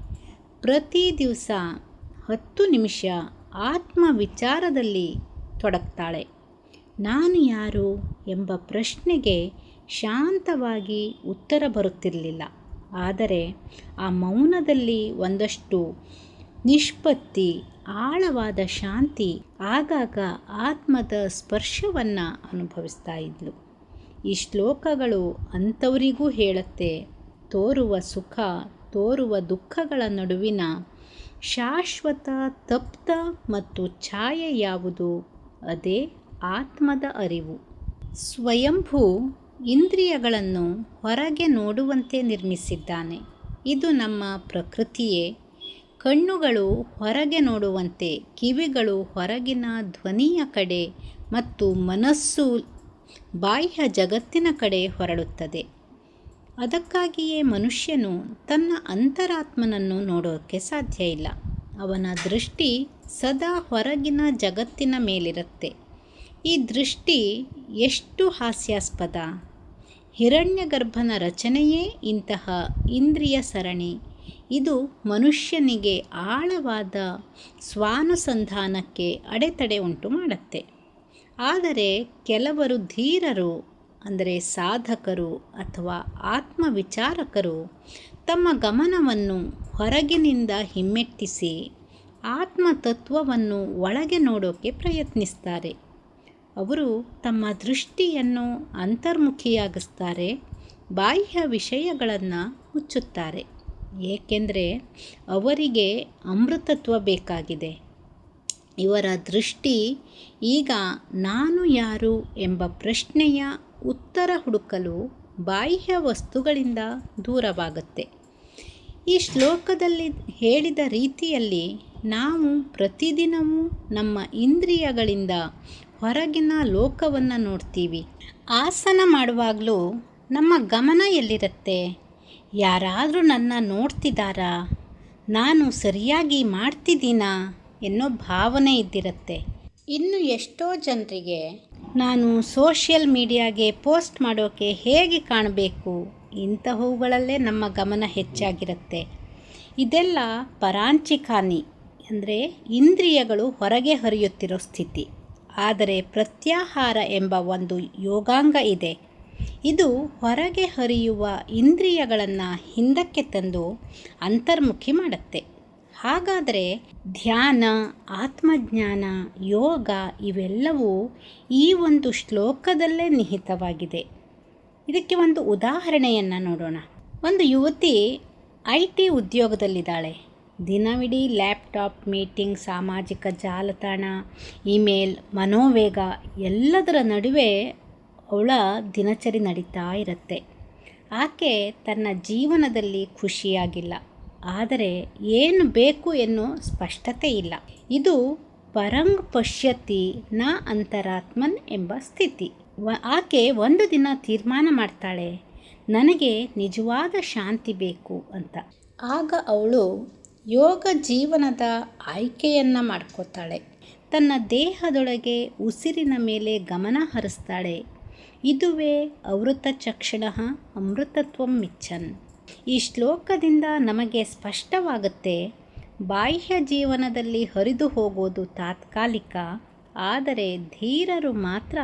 ಪ್ರತಿ ದಿವಸ 10 ನಿಮಿಷ ಆತ್ಮ ವಿಚಾರದಲ್ಲಿ ತೊಡಗ್ತಾಳೆ. ನಾನು ಯಾರು ಎಂಬ ಪ್ರಶ್ನೆಗೆ ಶಾಂತವಾಗಿ ಉತ್ತರ ಬರುತ್ತಿರಲಿಲ್ಲ. ಆದರೆ ಆ ಮೌನದಲ್ಲಿ ಒಂದಷ್ಟು ನಿಷ್ಪತ್ತಿ, ಆಳವಾದ ಶಾಂತಿ, ಆಗಾಗ ಆತ್ಮದ ಸ್ಪರ್ಶವನ್ನು ಅನುಭವಿಸ್ತಾ ಇದ್ಲು. ಈ ಶ್ಲೋಕಗಳು ಅಂಥವರಿಗೂ ಹೇಳುತ್ತೆ, ತೋರುವ ಸುಖ, ತೋರುವ ದುಃಖಗಳ ನಡುವಿನ ಶಾಶ್ವತ ತಪ್ತ ಮತ್ತು ಛಾಯೆ ಯಾವುದು? ಅದೇ ಆತ್ಮದ ಅರಿವು. ಸ್ವಯಂಭೂ ಇಂದ್ರಿಯಗಳನ್ನು ಹೊರಗೆ ನೋಡುವಂತೆ ನಿರ್ಮಿಸಿದ್ದಾನೆ. ಇದು ನಮ್ಮ ಪ್ರಕೃತಿಯೇ. ಕಣ್ಣುಗಳು ಹೊರಗೆ ನೋಡುವಂತೆ, ಕಿವಿಗಳು ಹೊರಗಿನ ಧ್ವನಿಯ ಕಡೆ ಮತ್ತು ಮನಸ್ಸು ಬಾಹ್ಯ ಜಗತ್ತಿನ ಕಡೆ ಹೊರಡುತ್ತದೆ. ಅದಕ್ಕಾಗಿಯೇ ಮನುಷ್ಯನು ತನ್ನ ಅಂತರಾತ್ಮನನ್ನು ನೋಡೋಕ್ಕೆ ಸಾಧ್ಯ ಇಲ್ಲ. ಅವನ ದೃಷ್ಟಿ ಸದಾ ಹೊರಗಿನ ಜಗತ್ತಿನ ಮೇಲಿರುತ್ತೆ. ಈ ದೃಷ್ಟಿ ಎಷ್ಟು ಹಾಸ್ಯಾಸ್ಪದ! ಹಿರಣ್ಯಗರ್ಭನ ರಚನೆಯೇ ಇಂತಹ ಇಂದ್ರಿಯ ಸರಣಿ. ಇದು ಮನುಷ್ಯನಿಗೆ ಆಳವಾದ ಸ್ವಾನುಸಂಧಾನಕ್ಕೆ ಅಡೆತಡೆ ಉಂಟು ಮಾಡುತ್ತೆ. ಆದರೆ ಕೆಲವರು ಧೀರರು, ಅಂದರೆ ಸಾಧಕರು ಅಥವಾ ಆತ್ಮವಿಚಾರಕರು, ತಮ್ಮ ಗಮನವನ್ನು ಹೊರಗಿನಿಂದ ಹಿಮ್ಮೆಟ್ಟಿಸಿ ಆತ್ಮತತ್ವವನ್ನು ಒಳಗೆ ನೋಡೋಕ್ಕೆ ಪ್ರಯತ್ನಿಸ್ತಾರೆ. ಅವರು ತಮ್ಮ ದೃಷ್ಟಿಯನ್ನು ಅಂತರ್ಮುಖಿಯಾಗಿಸ್ತಾರೆ, ಬಾಹ್ಯ ವಿಷಯಗಳನ್ನು ಮುಚ್ಚುತ್ತಾರೆ. ಏಕೆಂದರೆ ಅವರಿಗೆ ಅಮೃತತ್ವ ಬೇಕಾಗಿದೆ. ಇವರ ದೃಷ್ಟಿ ಈಗ ನಾನು ಯಾರು ಎಂಬ ಪ್ರಶ್ನೆಯ ಉತ್ತರ ಹುಡುಕಲು ಬಾಹ್ಯ ವಸ್ತುಗಳಿಂದ ದೂರವಾಗುತ್ತೆ. ಈ ಶ್ಲೋಕದಲ್ಲಿ ಹೇಳಿದ ರೀತಿಯಲ್ಲಿ ನಾವು ಪ್ರತಿದಿನವೂ ನಮ್ಮ ಇಂದ್ರಿಯಗಳಿಂದ ಹೊರಗಿನ ಲೋಕವನ್ನು ನೋಡ್ತೀವಿ. ಆಸನ ಮಾಡುವಾಗಲೂ ನಮ್ಮ ಗಮನ ಎಲ್ಲಿರುತ್ತೆ? ಯಾರಾದರೂ ನನ್ನ ನೋಡ್ತಿದ್ದಾರಾ? ನಾನು ಸರಿಯಾಗಿ ಮಾಡ್ತಿದ್ದೀನಾ ಎನ್ನೋ ಭಾವನೆ ಇದ್ದಿರುತ್ತೆ. ಇನ್ನು ಎಷ್ಟೋ ಜನರಿಗೆ ನಾನು ಸೋಷಿಯಲ್ ಮೀಡಿಯಾಗೆ ಪೋಸ್ಟ್ ಮಾಡೋಕ್ಕೆ ಹೇಗೆ ಕಾಣಬೇಕು, ಇಂತಹವುಗಳಲ್ಲೇ ನಮ್ಮ ಗಮನ ಹೆಚ್ಚಾಗಿರುತ್ತೆ. ಇದೆಲ್ಲ ಪರಾಂಚಿಕಾನಿ, ಅಂದರೆ ಇಂದ್ರಿಯಗಳು ಹೊರಗೆ ಹರಿಯುತ್ತಿರೋ ಸ್ಥಿತಿ. ಆದರೆ ಪ್ರತ್ಯಾಹಾರ ಎಂಬ ಒಂದು ಯೋಗಾಂಗ ಇದೆ. ಇದು ಹೊರಗೆ ಹರಿಯುವ ಇಂದ್ರಿಯಗಳನ್ನು ಹಿಂದಕ್ಕೆ ತಂದು ಅಂತರ್ಮುಖಿ ಮಾಡುತ್ತೆ. ಹಾಗಾದರೆ ಧ್ಯಾನ, ಆತ್ಮಜ್ಞಾನ, ಯೋಗ ಇವೆಲ್ಲವೂ ಈ ಒಂದು ಶ್ಲೋಕದಲ್ಲೇ ನಿಹಿತವಾಗಿದೆ. ಇದಕ್ಕೆ ಒಂದು ಉದಾಹರಣೆಯನ್ನು ನೋಡೋಣ. ಒಂದು ಯುವತಿ IT ಉದ್ಯೋಗದಲ್ಲಿದ್ದಾಳೆ. ದಿನವಿಡೀ ಲ್ಯಾಪ್ಟಾಪ್, ಮೀಟಿಂಗ್, ಸಾಮಾಜಿಕ ಜಾಲತಾಣ, ಇಮೇಲ್, ಮನೋವೇಗ ಎಲ್ಲದರ ನಡುವೆ ಅವಳ ದಿನಚರಿ ನಡೀತಾ ಇರುತ್ತೆ. ಆಕೆ ತನ್ನ ಜೀವನದಲ್ಲಿ ಖುಷಿಯಾಗಿಲ್ಲ. ಆದರೆ ಏನು ಬೇಕು ಎನ್ನೋ ಸ್ಪಷ್ಟತೆ ಇಲ್ಲ. ಇದು ಪರಂಗ್ ಪಶ್ಯತಿ ನ ಅಂತರಾತ್ಮನ್ ಎಂಬ ಸ್ಥಿತಿ. ಆಕೆ ಒಂದು ದಿನ ತೀರ್ಮಾನ ಮಾಡ್ತಾಳೆ, ನನಗೆ ನಿಜವಾದ ಶಾಂತಿ ಬೇಕು ಅಂತ. ಆಗ ಅವಳು ಯೋಗ ಜೀವನದ ಆಯ್ಕೆಯನ್ನು ಮಾಡ್ಕೋತಾಳೆ. ತನ್ನ ದೇಹದೊಳಗೆ ಉಸಿರಿನ ಮೇಲೆ ಗಮನ ಹರಿಸ್ತಾಳೆ. ಇದುವೇ ಅವೃತಚಕ್ಷಣಃ ಅಮೃತತ್ವಂ ಇಚ್ಛನ್. ಈ ಶ್ಲೋಕದಿಂದ ನಮಗೆ ಸ್ಪಷ್ಟವಾಗುತ್ತೆ, ಬಾಹ್ಯ ಜೀವನದಲ್ಲಿ ಹರಿದು ಹೋಗೋದು ತಾತ್ಕಾಲಿಕ, ಆದರೆ ಧೀರರು ಮಾತ್ರ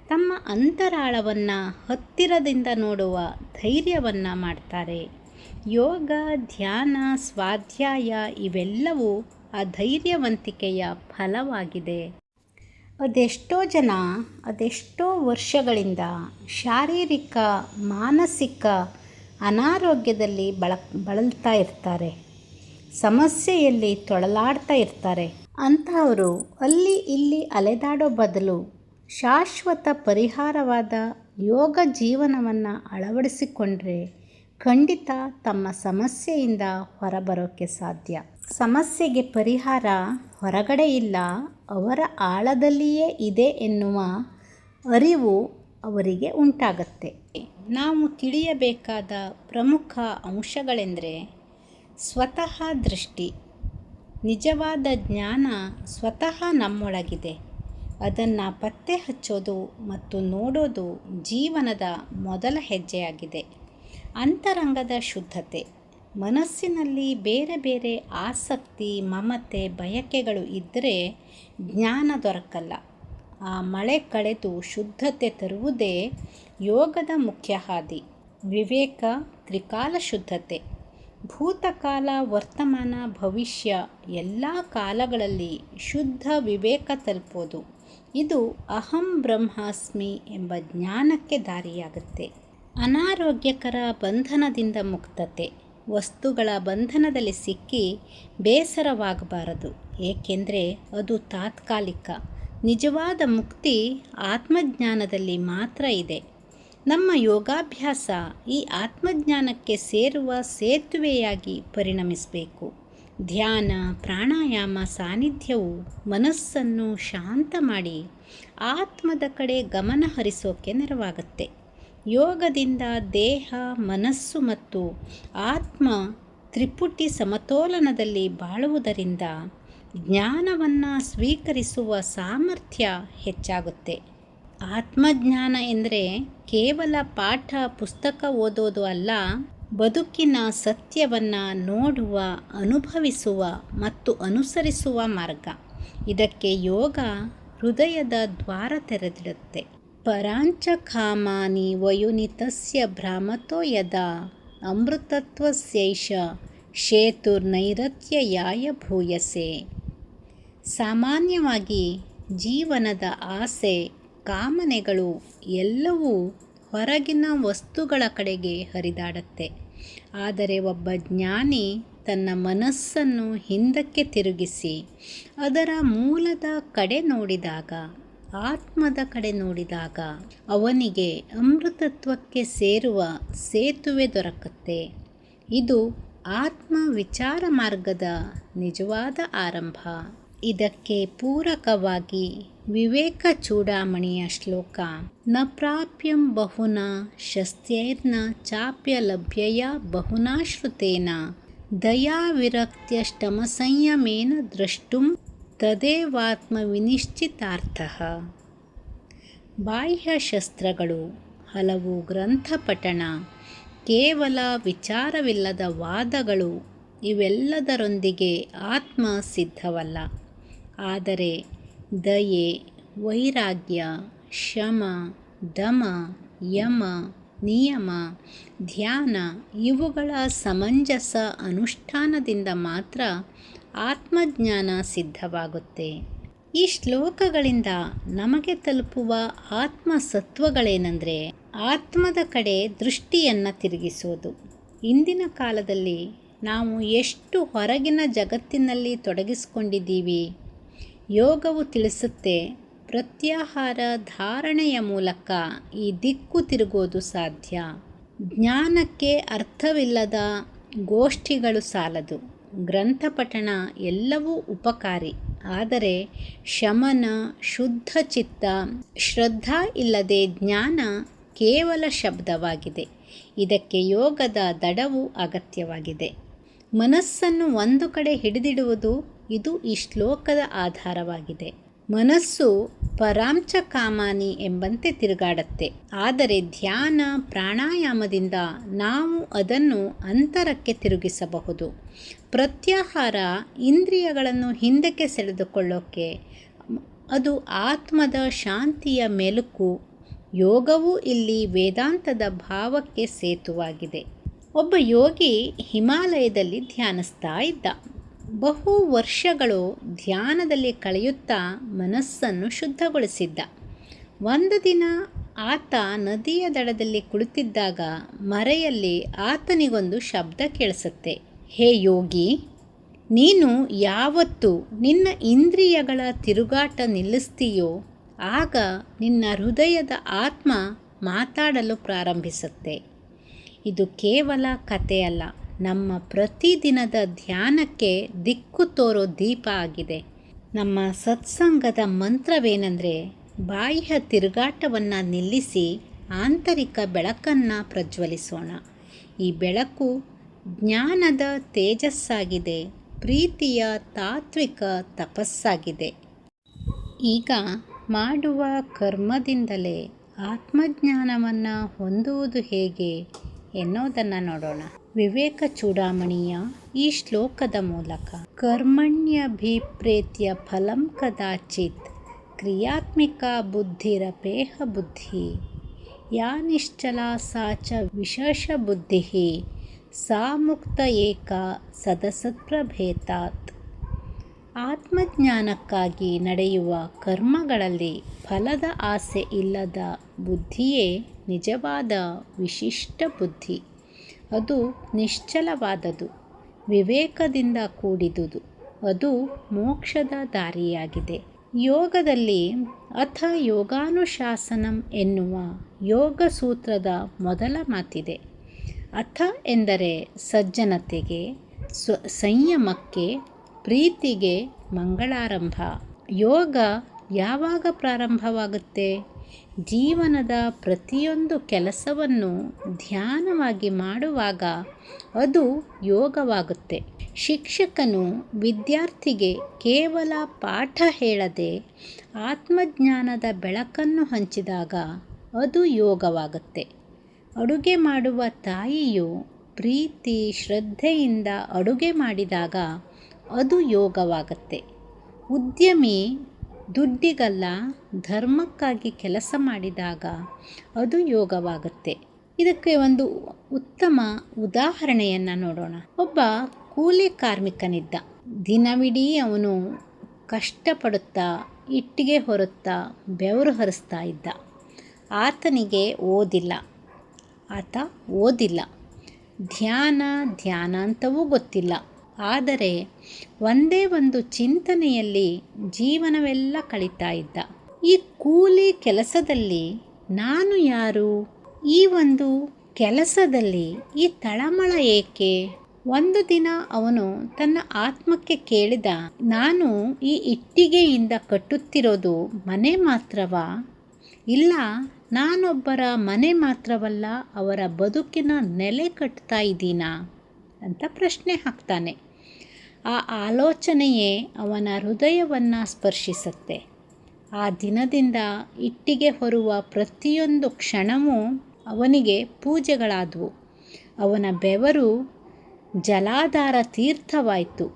ತಮ್ಮ ಅಂತರಾಳವನ್ನು ಹತ್ತಿರದಿಂದ ನೋಡುವ ಧೈರ್ಯವನ್ನು ಮಾಡ್ತಾರೆ. ಯೋಗ, ಧ್ಯಾನ, ಸ್ವಾಧ್ಯಾಯ ಇವೆಲ್ಲವೂ ಆ ಧೈರ್ಯವಂತಿಕೆಯ ಫಲವಾಗಿದೆ. ಅದೆಷ್ಟೋ ವರ್ಷಗಳಿಂದ ಶಾರೀರಿಕ, ಮಾನಸಿಕ ಅನಾರೋಗ್ಯದಲ್ಲಿ ಬಳಲ್ತಾ ಇರ್ತಾರೆ, ಸಮಸ್ಯೆಯಲ್ಲಿ ತೊಳಲಾಡ್ತಾ ಇರ್ತಾರೆ. ಅಂತಹವರು ಅಲ್ಲಿ ಇಲ್ಲಿ ಅಲೆದಾಡೋ ಬದಲು ಶಾಶ್ವತ ಪರಿಹಾರವಾದ ಯೋಗ ಜೀವನವನ್ನು ಅಳವಡಿಸಿಕೊಂಡ್ರೆ ಖಂಡಿತ ತಮ್ಮ ಸಮಸ್ಯೆಯಿಂದ ಹೊರಬರೋಕ್ಕೆ ಸಾಧ್ಯ. ಸಮಸ್ಯೆಗೆ ಪರಿಹಾರ ಹೊರಗಡೆ ಇಲ್ಲ, ಅವರ ಆಳದಲ್ಲಿಯೇ ಇದೆ ಎನ್ನುವ ಅರಿವು ಅವರಿಗೆ ಉಂಟಾಗತ್ತೆ. ನಾವು ತಿಳಿಯಬೇಕಾದ ಪ್ರಮುಖ ಅಂಶಗಳೆಂದರೆ ಸ್ವತಃ ದೃಷ್ಟಿ. ನಿಜವಾದ ಜ್ಞಾನ ಸ್ವತಃ ನಮ್ಮೊಳಗಿದೆ. ಅದನ್ನು ಪತ್ತೆ ಹಚ್ಚೋದು ಮತ್ತು ನೋಡೋದು ಜೀವನದ ಮೊದಲ ಹೆಜ್ಜೆಯಾಗಿದೆ. ಅಂತರಂಗದ ಶುದ್ಧತೆ. ಮನಸ್ಸಿನಲ್ಲಿ ಬೇರೆ ಬೇರೆ ಆಸಕ್ತಿ, ಮಮತೆ, ಬಯಕೆಗಳು ಇದ್ದರೆ ಜ್ಞಾನ ದೊರಕಲ್ಲ. ಆ ಮಳೆ ಕಳೆದು ಶುದ್ಧತೆ ತರುವುದೇ ಯೋಗದ ಮುಖ್ಯ ಹಾದಿ. ವಿವೇಕ, ತ್ರಿಕಾಲ ಶುದ್ಧತೆ. ಭೂತಕಾಲ, ವರ್ತಮಾನ, ಭವಿಷ್ಯ ಎಲ್ಲ ಕಾಲಗಳಲ್ಲಿ ಶುದ್ಧ ವಿವೇಕ ತಲುಪೋದು. ಇದು ಅಹಂ ಬ್ರಹ್ಮಾಸ್ಮಿ ಎಂಬ ಜ್ಞಾನಕ್ಕೆ ದಾರಿಯಾಗುತ್ತೆ. ಅನಾರೋಗ್ಯಕರ ಬಂಧನದಿಂದ ಮುಕ್ತತೆ. ವಸ್ತುಗಳ ಬಂಧನದಲ್ಲಿ ಸಿಕ್ಕಿ ಬೇಸರವಾಗಬಾರದು, ಏಕೆಂದರೆ ಅದು ತಾತ್ಕಾಲಿಕ. ನಿಜವಾದ ಮುಕ್ತಿ ಆತ್ಮಜ್ಞಾನದಲ್ಲಿ ಮಾತ್ರ ಇದೆ. ನಮ್ಮ ಯೋಗಾಭ್ಯಾಸ ಈ ಆತ್ಮಜ್ಞಾನಕ್ಕೆ ಸೇರುವ ಸೇತುವೆಯಾಗಿ ಪರಿಣಮಿಸಬೇಕು. ಧ್ಯಾನ, ಪ್ರಾಣಾಯಾಮ ಸಾನ್ನಿಧ್ಯವು ಮನಸ್ಸನ್ನು ಶಾಂತ ಮಾಡಿ ಆತ್ಮದ ಕಡೆ ಗಮನ ಹರಿಸೋಕೆ ನೆರವಾಗುತ್ತೆ. ಯೋಗದಿಂದ ದೇಹ, ಮನಸ್ಸು ಮತ್ತು ಆತ್ಮ ತ್ರಿಪುಟಿ ಸಮತೋಲನದಲ್ಲಿ ಬಾಳುವುದರಿಂದ ಜ್ಞಾನವನ್ನು ಸ್ವೀಕರಿಸುವ ಸಾಮರ್ಥ್ಯ ಹೆಚ್ಚಾಗುತ್ತೆ. ಆತ್ಮಜ್ಞಾನ ಎಂದರೆ ಕೇವಲ ಪಾಠ ಪುಸ್ತಕ ಓದೋದು ಅಲ್ಲ, ಬದುಕಿನ ಸತ್ಯವನ್ನು ನೋಡುವ, ಅನುಭವಿಸುವ ಮತ್ತು ಅನುಸರಿಸುವ ಮಾರ್ಗ. ಇದಕ್ಕೆ ಯೋಗ ಹೃದಯದ ದ್ವಾರ ತೆರೆದಿಡುತ್ತೆ. ಪರಾಂಚ ಕಾಮಾನಿ ವಯುನಿತಸ್ಯ ಭ್ರಾಮತೋ ಯದಾ ಅಮೃತತ್ವಸ್ಯೈಷ ಶೇತುರ್ನೈರತ್ಯಯಾಯ ಭೂಯಸೆ. ಸಾಮಾನ್ಯವಾಗಿ ಜೀವನದ ಆಸೆ, ಕಾಮನೆಗಳು ಎಲ್ಲವೂ ಹೊರಗಿನ ವಸ್ತುಗಳ ಕಡೆಗೆ ಹರಿದಾಡುತ್ತೆ. ಆದರೆ ಒಬ್ಬ ಜ್ಞಾನಿ ತನ್ನ ಮನಸ್ಸನ್ನು ಹಿಂದಕ್ಕೆ ತಿರುಗಿಸಿ ಅದರ ಮೂಲದ ಕಡೆ ನೋಡಿದಾಗ, ಆತ್ಮದ ಕಡೆ ನೋಡಿದಾಗ ಅವನಿಗೆ ಅಮೃತತ್ವಕ್ಕೆ ಸೇರುವ ಸೇತುವೆ ದೊರಕುತ್ತೆ. ಇದು ಆತ್ಮ ವಿಚಾರ ಮಾರ್ಗದ ನಿಜವಾದ ಆರಂಭ. ಇದಕ್ಕೆ ಪೂರಕವಾಗಿ ವಿವೇಕ ಚೂಡಾಮಣಿಯ ಶ್ಲೋಕ ನ ಪ್ರಾಪ್ಯಂ ಬಹುನಾ ಶಸ್ತ್ರೈರ್ನ ಚಾಪ್ಯ ಲಭ್ಯಯ ಬಹುನಾ ಶ್ರುತೇನ ದಯಾ ವಿರಕ್ತ್ಯಷ್ಟಮ ಸಂಯಮೇನ ದ್ರಷ್ಟುಂ ತದೇವಾತ್ಮ ವಿನಿಶ್ಚಿತಾರ್ಥಃ. ಬಾಹ್ಯ ಶಸ್ತ್ರಗಳು, ಹಲವು ಗ್ರಂಥ ಪಠಣ, ಕೇವಲ ವಿಚಾರವಿಲ್ಲದ ವಾದಗಳು ಇವೆಲ್ಲದರೊಂದಿಗೆ ಆತ್ಮ ಸಿದ್ಧವಲ್ಲ. ಆದರೆ ದಯೆ, ವೈರಾಗ್ಯ, ಶಮ, ದಮ, ಯಮ, ನಿಯಮ, ಧ್ಯಾನ ಇವುಗಳ ಸಮಂಜಸ ಅನುಷ್ಠಾನದಿಂದ ಮಾತ್ರ ಆತ್ಮಜ್ಞಾನ ಸಿದ್ಧವಾಗುತ್ತೆ. ಈ ಶ್ಲೋಕಗಳಿಂದ ನಮಗೆ ತಲುಪುವ ಆತ್ಮಸತ್ವಗಳೇನೆಂದರೆ ಆತ್ಮದ ಕಡೆ ದೃಷ್ಟಿಯನ್ನು ತಿರುಗಿಸೋದು. ಇಂದಿನ ಕಾಲದಲ್ಲಿ ನಾವು ಎಷ್ಟು ಹೊರಗಿನ ಜಗತ್ತಿನಲ್ಲಿ ತೊಡಗಿಸಿಕೊಂಡಿದ್ದೀವಿ. ಯೋಗವು ತಿಳಿಸುತ್ತೆ, ಪ್ರತ್ಯಾಹಾರ ಧಾರಣೆಯ ಮೂಲಕ ಈ ದಿಕ್ಕು ತಿರುಗೋದು ಸಾಧ್ಯ. ಜ್ಞಾನಕ್ಕೆ ಅರ್ಥವಿಲ್ಲದ ಗೋಷ್ಠಿಗಳು ಸಾಲದು. ಗ್ರಂಥಪಠಣ ಎಲ್ಲವೂ ಉಪಕಾರಿ, ಆದರೆ ಶಮನ, ಶುದ್ಧ ಚಿತ್ತ, ಶ್ರದ್ಧಾ ಇಲ್ಲದೆ ಜ್ಞಾನ ಕೇವಲ ಶಬ್ದವಾಗಿದೆ. ಇದಕ್ಕೆ ಯೋಗದ ದಡವು ಅಗತ್ಯವಾಗಿದೆ. ಮನಸ್ಸನ್ನು ಒಂದು ಕಡೆ ಹಿಡಿದಿಡುವುದು ಇದು ಈ ಶ್ಲೋಕದ ಆಧಾರವಾಗಿದೆ. ಮನಸ್ಸು ಪರಾಂಚ ಕಾಮಾನಿ ಎಂಬಂತೆ ತಿರುಗಾಡುತ್ತೆ. ಆದರೆ ಧ್ಯಾನ ಪ್ರಾಣಾಯಾಮದಿಂದ ನಾವು ಅದನ್ನು ಅಂತರಕ್ಕೆ ತಿರುಗಿಸಬಹುದು. ಪ್ರತ್ಯಾಹಾರ ಇಂದ್ರಿಯಗಳನ್ನು ಹಿಂದಕ್ಕೆ ಸೆಳೆದುಕೊಳ್ಳೋಕ್ಕೆ, ಅದು ಆತ್ಮದ ಶಾಂತಿಯ ಮೆಲುಕು. ಯೋಗವು ಇಲ್ಲಿ ವೇದಾಂತದ ಭಾವಕ್ಕೆ ಸೇತುವಾಗಿದೆ. ಒಬ್ಬ ಯೋಗಿ ಹಿಮಾಲಯದಲ್ಲಿ ಧ್ಯಾನಿಸ್ತಾ ಇದ್ದ. ಬಹು ವರ್ಷಗಳು ಧ್ಯಾನದಲ್ಲಿ ಕಳೆಯುತ್ತಾ ಮನಸ್ಸನ್ನು ಶುದ್ಧಗೊಳಿಸಿದ್ದ. ಒಂದು ದಿನ ಆತ ನದಿಯ ದಡದಲ್ಲಿ ಕುಳಿತಿದ್ದಾಗ ಮರೆಯಲ್ಲಿ ಆತನಿಗೊಂದು ಶಬ್ದ ಕೇಳಿಸುತ್ತೆ. ಹೇ ಯೋಗಿ, ನೀನು ಯಾವತ್ತು ನಿನ್ನ ಇಂದ್ರಿಯಗಳ ತಿರುಗಾಟ ನಿಲ್ಲಿಸ್ತೀಯೋ ಆಗ ನಿನ್ನ ಹೃದಯದ ಆತ್ಮ ಮಾತಾಡಲು ಪ್ರಾರಂಭಿಸುತ್ತೆ. ಇದು ಕೇವಲ ಕಥೆಯಲ್ಲ, ನಮ್ಮ ಪ್ರತಿದಿನದ ಧ್ಯಾನಕ್ಕೆ ದಿಕ್ಕು ತೋರೋ ದೀಪ ಆಗಿದೆ. ನಮ್ಮ ಸತ್ಸಂಗದ ಮಂತ್ರವೇನೆಂದರೆ, ಬಾಹ್ಯ ತಿರುಗಾಟವನ್ನು ನಿಲ್ಲಿಸಿ ಆಂತರಿಕ ಬೆಳಕನ್ನು ಪ್ರಜ್ವಲಿಸೋಣ. ಈ ಬೆಳಕು ಜ್ಞಾನದ ತೇಜಸ್ಸಾಗಿದೆ, ಪ್ರೀತಿಯ ತಾತ್ವಿಕ ತಪಸ್ಸಾಗಿದೆ. ಈಗ ಮಾಡುವ ಕರ್ಮದಿಂದಲೇ ಆತ್ಮಜ್ಞಾನವನ್ನು ಹೊಂದುವುದು ಹೇಗೆ ಎನ್ನುವುದನ್ನು ನೋಡೋಣ. ವಿವೇಕ ಚೂಡಾಮಣಿಯ ಈ ಶ್ಲೋಕದ ಮೂಲಕ ಕರ್ಮಣ್ಯಭಿಪ್ರೇತ್ಯ ಫಲಂ ಕದಾಚಿತ್ ಕ್ರಿಯಾತ್ಮಿಕ ಬುದ್ಧಿರಪೇಹ ಬುದ್ಧಿ ಯಾ ನಿಶ್ಚಲ ಸಾ ಚ ವಿಶೇಷ ಬುದ್ಧಿ ಸಾ ಮುಕ್ತ ಏಕ ಸದಸತ್ಪ್ರಭೇತಾತ್. ಆತ್ಮಜ್ಞಾನಕ್ಕಾಗಿ ನಡೆಯುವ ಕರ್ಮಗಳಲ್ಲಿ ಫಲದ ಆಸೆ ಇಲ್ಲದ ಬುದ್ಧಿಯೇ ನಿಜವಾದ ವಿಶಿಷ್ಟ ಬುದ್ಧಿ. ಅದು ನಿಶ್ಚಲವಾದದು, ವಿವೇಕದಿಂದ ಕೂಡಿದುದು. ಅದು ಮೋಕ್ಷದ ದಾರಿಯಾಗಿದೆ. ಯೋಗದಲ್ಲಿ ಅಥ ಯೋಗಾನುಶಾಸನಂ ಎನ್ನುವ ಯೋಗ ಸೂತ್ರದ ಮೊದಲ ಮಾತಿದೆ. ಅಥ ಎಂದರೆ ಸಜ್ಜನತೆಗೆ, ಸಂಯಮಕ್ಕೆ, ಪ್ರೀತಿಗೆ ಮಂಗಳಾರಂಭ. ಯೋಗ ಯಾವಾಗ ಪ್ರಾರಂಭವಾಗುತ್ತೆ? ಜೀವನದ ಪ್ರತಿಯೊಂದು ಕೆಲಸವನ್ನು ಧ್ಯಾನವಾಗಿ ಮಾಡುವಾಗ ಅದು ಯೋಗವಾಗುತ್ತೆ. ಶಿಕ್ಷಕನು ವಿದ್ಯಾರ್ಥಿಗೆ ಕೇವಲ ಪಾಠ ಹೇಳದೆ ಆತ್ಮಜ್ಞಾನದ ಬೆಳಕನ್ನು ಹಂಚಿದಾಗ ಅದು ಯೋಗವಾಗುತ್ತೆ. ಅಡುಗೆ ಮಾಡುವ ತಾಯಿಯು ಪ್ರೀತಿ ಶ್ರದ್ಧೆಯಿಂದ ಅಡುಗೆ ಮಾಡಿದಾಗ ಅದು ಯೋಗವಾಗುತ್ತೆ. ಉದ್ಯಮಿ ದುಡ್ಡಿಗಲ್ಲ ಧರ್ಮಕ್ಕಾಗಿ ಕೆಲಸ ಮಾಡಿದಾಗ ಅದು ಯೋಗವಾಗುತ್ತೆ. ಇದಕ್ಕೆ ಒಂದು ಉತ್ತಮ ಉದಾಹರಣೆಯನ್ನು ನೋಡೋಣ. ಒಬ್ಬ ಕೂಲಿ ಕಾರ್ಮಿಕನಿದ್ದ. ದಿನವಿಡೀ ಅವನು ಕಷ್ಟಪಡುತ್ತಾ ಇಟ್ಟಿಗೆ ಹೊರುತ್ತಾ ಬೆವರು ಹರಿಸ್ತಾ ಇದ್ದ. ಆತ ಓದಿಲ್ಲ, ಧ್ಯಾನ ಅಂತವೂ ಗೊತ್ತಿಲ್ಲ. ಆದರೆ ಒಂದೇ ಒಂದು ಚಿಂತನೆಯಲ್ಲಿ ಜೀವನವೆಲ್ಲ ಕಳೀತಾ ಇದ್ದ. ಈ ಕೂಲಿ ಕೆಲಸದಲ್ಲಿ ನಾನು ಯಾರು? ಈ ಒಂದು ಕೆಲಸದಲ್ಲಿ ಈ ತಳಮಳ ಏಕೆ? ಒಂದು ದಿನ ಅವನು ತನ್ನ ಆತ್ಮಕ್ಕೆ ಕೇಳಿದ, ನಾನು ಈ ಇಟ್ಟಿಗೆಯಿಂದ ಕಟ್ಟುತ್ತಿರೋದು ಮನೆ ಮಾತ್ರವಾ? ಇಲ್ಲ, ನಾನೊಬ್ಬರ ಮನೆ ಮಾತ್ರವಲ್ಲ, ಅವರ ಬದುಕಿನ ನೆಲೆ ಕಟ್ತಾ ಇದ್ದೀನಾ ಅಂತ ಪ್ರಶ್ನೆ ಹಾಕ್ತಾನೆ. ಆ ಆಲೋಚನೆಯೇ ಅವನ ಹೃದಯವನ್ನು ಸ್ಪರ್ಶಿಸುತ್ತೆ. ಆ ದಿನದಿಂದ ಇಟ್ಟಿಗೆ ಹೊರುವ ಪ್ರತಿಯೊಂದು ಕ್ಷಣವೂ ಅವನಿಗೆ ಪೂಜೆಗಳಾದವು. ಅವನ ಬೆವರು ಜಲಾಧಾರ ತೀರ್ಥವಾಯಿತು.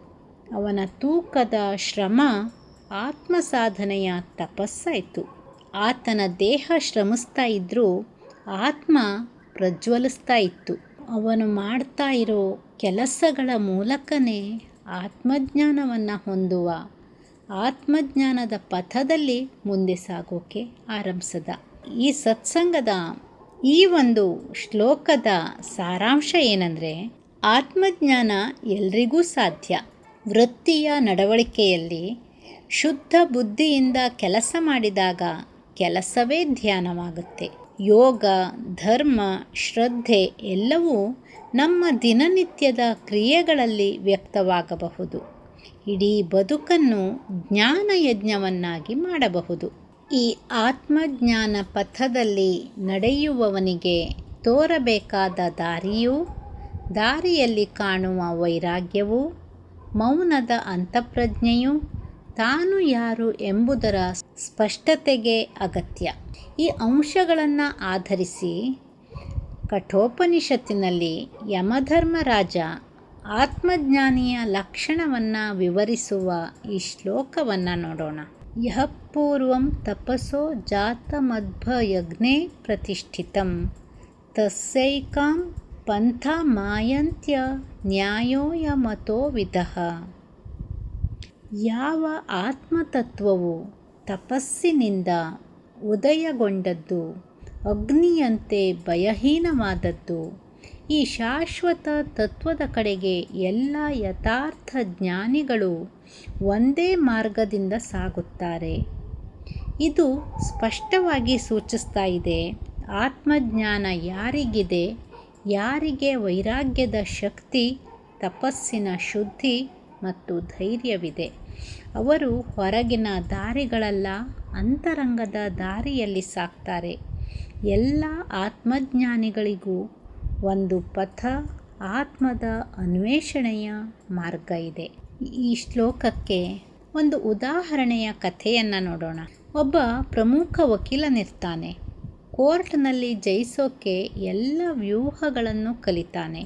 ಅವನ ತೂಕದ ಶ್ರಮ ಆತ್ಮಸಾಧನೆಯ ತಪಸ್ಸಾಯಿತು. ಆತನ ದೇಹ ಶ್ರಮಿಸ್ತಾ ಇದ್ದರೂ ಆತ್ಮ ಪ್ರಜ್ವಲಿಸ್ತಾ ಇತ್ತು. ಅವನು ಮಾಡ್ತಾ ಇರೋ ಕೆಲಸಗಳ ಮೂಲಕನೇ ಆತ್ಮಜ್ಞಾನವನ್ನು ಹೊಂದುವ, ಆತ್ಮಜ್ಞಾನದ ಪಥದಲ್ಲಿ ಮುಂದೆ ಸಾಗೋಕೆ ಆರಂಭಿಸಿದ. ಈ ಸತ್ಸಂಗದ ಈ ಒಂದು ಶ್ಲೋಕದ ಸಾರಾಂಶ ಏನಂದರೆ, ಆತ್ಮಜ್ಞಾನ ಎಲ್ರಿಗೂ ಸಾಧ್ಯ. ವೃತ್ತಿಯ ನಡವಳಿಕೆಯಲ್ಲಿ ಶುದ್ಧ ಬುದ್ಧಿಯಿಂದ ಕೆಲಸ ಮಾಡಿದಾಗ ಕೆಲಸವೇ ಧ್ಯಾನವಾಗುತ್ತೆ. ಯೋಗ, ಧರ್ಮ, ಶ್ರದ್ಧೆ ಎಲ್ಲವೂ ನಮ್ಮ ದಿನನಿತ್ಯದ ಕ್ರಿಯೆಗಳಲ್ಲಿ ವ್ಯಕ್ತವಾಗಬಹುದು. ಇಡೀ ಬದುಕನ್ನು ಜ್ಞಾನಯಜ್ಞವನ್ನಾಗಿ ಮಾಡಬಹುದು. ಈ ಆತ್ಮಜ್ಞಾನ ಪಥದಲ್ಲಿ ನಡೆಯುವವನಿಗೆ ತೋರಬೇಕಾದ ದಾರಿಯೂ ದಾರಿಯಲ್ಲಿ ಕಾಣುವ ವೈರಾಗ್ಯವು, ಮೌನದ ಅಂತಃಪ್ರಜ್ಞೆಯು ತಾನು ಯಾರು ಎಂಬುದರ ಸ್ಪಷ್ಟತೆಗೆ ಅಗತ್ಯ. ಈ ಅಂಶಗಳನ್ನು ಆಧರಿಸಿ ಕಠೋಪನಿಷತ್ತಿನಲ್ಲಿ ಯಮಧರ್ಮರಾಜ ಆತ್ಮಜ್ಞಾನಿಯ ಲಕ್ಷಣವನ್ನು ವಿವರಿಸುವ ಈ ಶ್ಲೋಕವನ್ನು ನೋಡೋಣ. ಯಃ ಪೂರ್ವಂ ತಪಸೋ ಜಾತಮಧ್ವಯಜ್ಞೆ ಪ್ರತಿಷ್ಠಿತಂ ತಸ್ಯೈಕಾಂ ಪಂಥಾ ಮಾಯಂತ್ಯ ನ್ಯಾಯೋಯಮತೋ ವಿದಃ. ಯಾವ ಆತ್ಮತತ್ವವು ತಪಸ್ಸಿನಿಂದ ಉದಯಗೊಂಡದ್ದು, ಅಗ್ನಿಯಂತೆ ಭಯಹೀನವಾದದ್ದು, ಈ ಶಾಶ್ವತ ತತ್ವದ ಕಡೆಗೆ ಎಲ್ಲ ಯಥಾರ್ಥ ಜ್ಞಾನಿಗಳು ಒಂದೇ ಮಾರ್ಗದಿಂದ ಸಾಗುತ್ತಾರೆ. ಇದು ಸ್ಪಷ್ಟವಾಗಿ ಸೂಚಿಸ್ತಾ ಇದೆ, ಆತ್ಮಜ್ಞಾನ ಯಾರಿಗಿದೆ, ಯಾರಿಗೆ ವೈರಾಗ್ಯದ ಶಕ್ತಿ, ತಪಸ್ಸಿನ ಶುದ್ಧಿ ಮತ್ತು ಧೈರ್ಯವಿದೆ, ಅವರು ಹೊರಗಿನ ದಾರಿಗಳಲ್ಲ, ಅಂತರಂಗದ ದಾರಿಯಲ್ಲಿ ಸಾಕ್ತಾರೆ. ಎಲ್ಲ ಆತ್ಮಜ್ಞಾನಿಗಳಿಗೂ ಒಂದು ಪಥ, ಆತ್ಮದ ಅನ್ವೇಷಣೆಯ ಮಾರ್ಗ ಇದೆ. ಈ ಶ್ಲೋಕಕ್ಕೆ ಒಂದು ಉದಾಹರಣೆಯ ಕಥೆಯನ್ನು ನೋಡೋಣ. ಒಬ್ಬ ಪ್ರಮುಖ ವಕೀಲನಿರ್ತಾನೆ. ಕೋರ್ಟ್ನಲ್ಲಿ ಜಯಿಸೋಕೆ ಎಲ್ಲ ವ್ಯೂಹಗಳನ್ನು ಕಲಿತಾನೆ.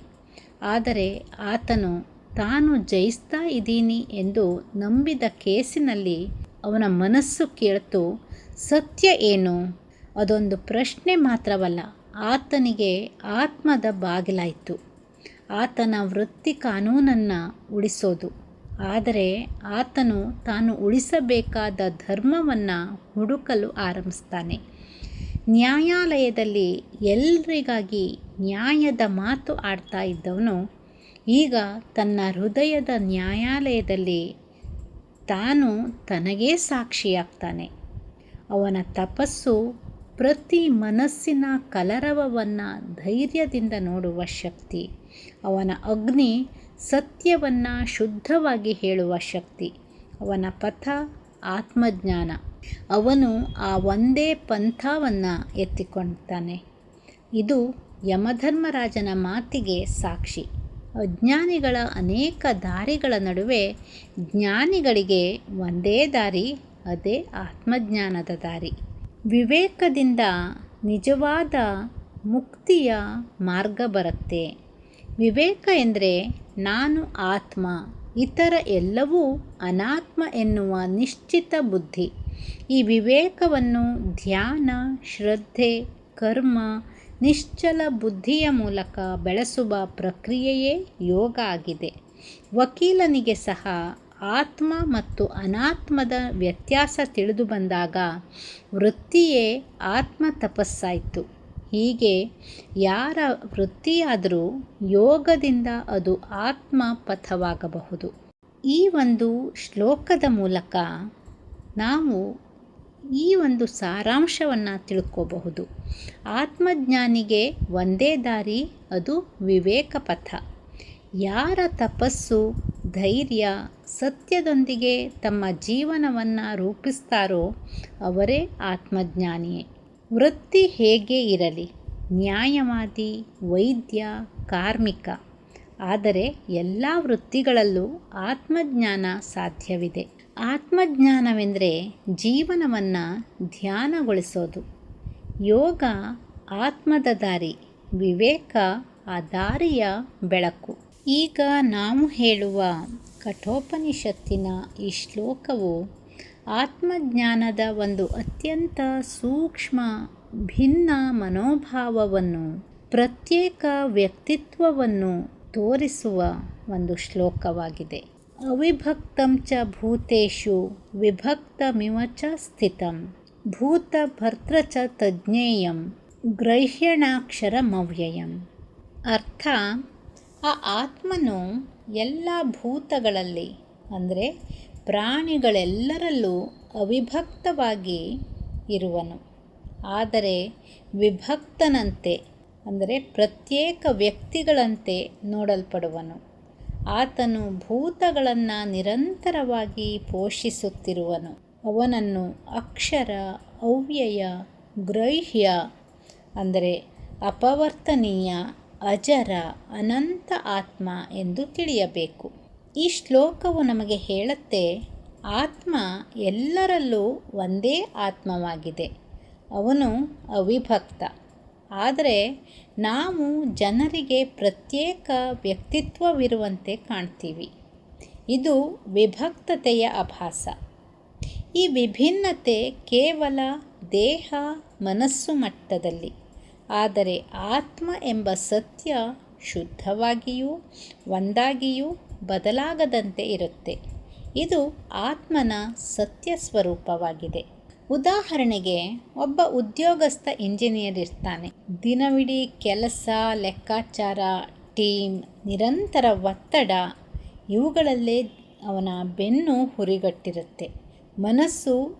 ಆದರೆ ಆತನು ತಾನು ಜಯಿಸ್ತಾ ಇದ್ದೀನಿ ಎಂದು ನಂಬಿದ ಕೇಸಿನಲ್ಲಿ ಅವನ ಮನಸ್ಸು ಕೇಳ್ತು, ಸತ್ಯ ಏನು? ಅದೊಂದು ಪ್ರಶ್ನೆ ಮಾತ್ರವಲ್ಲ, ಆತನಿಗೆ ಆತ್ಮದ ಬಾಗಿಲಾಯಿತು. ಆತನ ವೃತ್ತಿ ಕಾನೂನನ್ನು ಉಳಿಸೋದು. ಆದರೆ ಆತನು ತಾನು ಉಳಿಸಬೇಕಾದ ಧರ್ಮವನ್ನು ಹುಡುಕಲು ಆರಂಭಿಸ್ತಾನೆ. ನ್ಯಾಯಾಲಯದಲ್ಲಿ ಎಲ್ರಿಗಾಗಿ ನ್ಯಾಯದ ಮಾತು ಆಡ್ತಾ ಇದ್ದವನು ಈಗ ತನ್ನ ಹೃದಯದ ನ್ಯಾಯಾಲಯದಲ್ಲಿ ತಾನು ತನಗೇ ಸಾಕ್ಷಿಯಾಗ್ತಾನೆ. ಅವನ ತಪಸ್ಸು ಪ್ರತಿ ಮನಸ್ಸಿನ ಕಲರವವನ್ನು ಧೈರ್ಯದಿಂದ ನೋಡುವ ಶಕ್ತಿ. ಅವನ ಅಗ್ನಿ ಸತ್ಯವನ್ನು ಶುದ್ಧವಾಗಿ ಹೇಳುವ ಶಕ್ತಿ. ಅವನ ಪಥ ಆತ್ಮಜ್ಞಾನ. ಅವನು ಆ ಒಂದೇ ಪಂಥವನ್ನು ಎತ್ತಿಕೊಳ್ತಾನೆ. ಇದು ಯಮಧರ್ಮರಾಜನ ಮಾತಿಗೆ ಸಾಕ್ಷಿ. ಅಜ್ಞಾನಿಗಳ ಅನೇಕ ದಾರಿಗಳ ನಡುವೆ ಜ್ಞಾನಿಗಳಿಗೆ ಒಂದೇ ದಾರಿ, ಅದೇ ಆತ್ಮಜ್ಞಾನದ ದಾರಿ. ವಿವೇಕದಿಂದ ನಿಜವಾದ ಮುಕ್ತಿಯ ಮಾರ್ಗ ಬರುತ್ತೆ. ವಿವೇಕ ಎಂದರೆ ನಾನು ಆತ್ಮ, ಇತರ ಎಲ್ಲವೂ ಅನಾತ್ಮ ಎನ್ನುವ ನಿಶ್ಚಿತ ಬುದ್ಧಿ. ಈ ವಿವೇಕವನ್ನು ಧ್ಯಾನ, ಶ್ರದ್ಧೆ, ಕರ್ಮ, ನಿಶ್ಚಲ ಬುದ್ಧಿಯ ಮೂಲಕ ಬೆಳೆಸುವ ಪ್ರಕ್ರಿಯೆಯೇ ಯೋಗ ಆಗಿದೆ. ವಕೀಲನಿಗೆ ಸಹ ಆತ್ಮ ಮತ್ತು ಅನಾತ್ಮದ ವ್ಯತ್ಯಾಸ ತಿಳಿದು ಬಂದಾಗ ವೃತ್ತಿಯೇ ಆತ್ಮ ತಪಸ್ಸಾಯಿತು. ಹೀಗೆ ಯಾರ ವೃತ್ತಿಯಾದರೂ ಯೋಗದಿಂದ ಅದು ಆತ್ಮ ಪಥವಾಗಬಹುದು. ಈ ಒಂದು ಶ್ಲೋಕದ ಮೂಲಕ ನಾವು ಈ ಒಂದು ಸಾರಾಂಶವನ್ನು ತಿಳ್ಕೋಬಹುದು. ಆತ್ಮಜ್ಞಾನಿಗೆ ಒಂದೇ ದಾರಿ, ಅದು ವಿವೇಕ ಪಥ. ಯಾರ ತಪಸ್ಸು, ಧೈರ್ಯ, ಸತ್ಯದೊಂದಿಗೆ ತಮ್ಮ ಜೀವನವನ್ನು ರೂಪಿಸ್ತಾರೋ ಅವರೇ ಆತ್ಮಜ್ಞಾನಿಯೇ. ವೃತ್ತಿ ಹೇಗೆ ಇರಲಿ, ನ್ಯಾಯವಾದಿ, ವೈದ್ಯ, ಕಾರ್ಮಿಕ, ಆದರೆ ಎಲ್ಲ ವೃತ್ತಿಗಳಲ್ಲೂ ಆತ್ಮಜ್ಞಾನ ಸಾಧ್ಯವಿದೆ. ಆತ್ಮಜ್ಞಾನವೆಂದರೆ ಜೀವನವನ್ನು ಧ್ಯಾನಗೊಳಿಸೋದು. ಯೋಗ ಆತ್ಮದ ದಾರಿ, ವಿವೇಕ ಆ ದಾರಿಯ ಬೆಳಕು. ಈಗ ನಾವು ಹೇಳುವ ಕಠೋಪನಿಷತ್ತಿನ ಈ ಶ್ಲೋಕವು ಆತ್ಮಜ್ಞಾನದ ಒಂದು ಅತ್ಯಂತ ಸೂಕ್ಷ್ಮ ಭಿನ್ನ ಮನೋಭಾವವನ್ನು, ಪ್ರತ್ಯೇಕ ವ್ಯಕ್ತಿತ್ವವನ್ನು ತೋರಿಸುವ ಒಂದು ಶ್ಲೋಕವಾಗಿದೆ. ಅವಿಭಕ್ತಂ ಚ ಭೂತೇಷು ವಿಭಕ್ತಮಿವ ಚ ಸ್ಥಿತಂ ಭೂತಭರ್ತ್ರ ಚ ತಜ್ಞೇಯಂ ಗ್ರಹ್ಯಣಾಕ್ಷರಮವ್ಯಯಂ. ಅರ್ಥ, ಆ ಆತ್ಮನು ಎಲ್ಲ ಭೂತಗಳಲ್ಲಿ ಅಂದರೆ ಪ್ರಾಣಿಗಳೆಲ್ಲರಲ್ಲೂ ಅವಿಭಕ್ತವಾಗಿ ಇರುವನು. ಆದರೆ ವಿಭಕ್ತನಂತೆ ಅಂದರೆ ಪ್ರತ್ಯೇಕ ವ್ಯಕ್ತಿಗಳಂತೆ ನೋಡಲ್ಪಡುವನು. ಆತನು ಭೂತಗಳನ್ನು ನಿರಂತರವಾಗಿ ಪೋಷಿಸುತ್ತಿರುವನು. ಅವನನ್ನು ಅಕ್ಷರ, ಅವ್ಯಯ, ಗ್ರಹ್ಯ ಅಂದರೆ ಅಪವರ್ತನೀಯ, ಅಜರ ಅನಂತ ಆತ್ಮ ಎಂದು ತಿಳಿಯಬೇಕು. ಈ ಶ್ಲೋಕವು ನಮಗೆ ಹೇಳುತ್ತೆ, ಆತ್ಮ ಎಲ್ಲರಲ್ಲೂ ಒಂದೇ ಆತ್ಮವಾಗಿದೆ. ಅವನು ಅವಿಭಕ್ತ. ಆದರೆ ನಾವು ಜನರಿಗೆ ಪ್ರತ್ಯೇಕ ವ್ಯಕ್ತಿತ್ವವಿರುವಂತೆ ಕಾಣ್ತೀವಿ. ಇದು ವಿಭಕ್ತತೆಯ ಆಭಾಸ. ಈ ವಿಭಿನ್ನತೆ ಕೇವಲ ದೇಹ ಮನಸ್ಸು ಮಟ್ಟದಲ್ಲಿ. ಆದರೆ ಆತ್ಮ ಎಂಬ ಸತ್ಯ ಶುದ್ಧವಾಗಿಯೂ ಒಂದಾಗಿಯೂ ಬದಲಾಗದಂತೆ ಇರುತ್ತೆ. ಇದು ಆತ್ಮನ ಸತ್ಯ ಸ್ವರೂಪವಾಗಿದೆ. ಉದಾಹರಣೆಗೆ, ಒಬ್ಬ ಉದ್ಯೋಗಸ್ಥ ಇಂಜಿನಿಯರ್ ಇರ್ತಾನೆ. ದಿನವಿಡೀ ಕೆಲಸ, ಲೆಕ್ಕಾಚಾರ, ಟೀಮ್, ನಿರಂತರ ಒತ್ತಡ ಇವುಗಳಲ್ಲೇ ಅವನ ಬೆನ್ನು ಹುರಿಗಟ್ಟಿರುತ್ತೆ. ಮನಸ್ಸು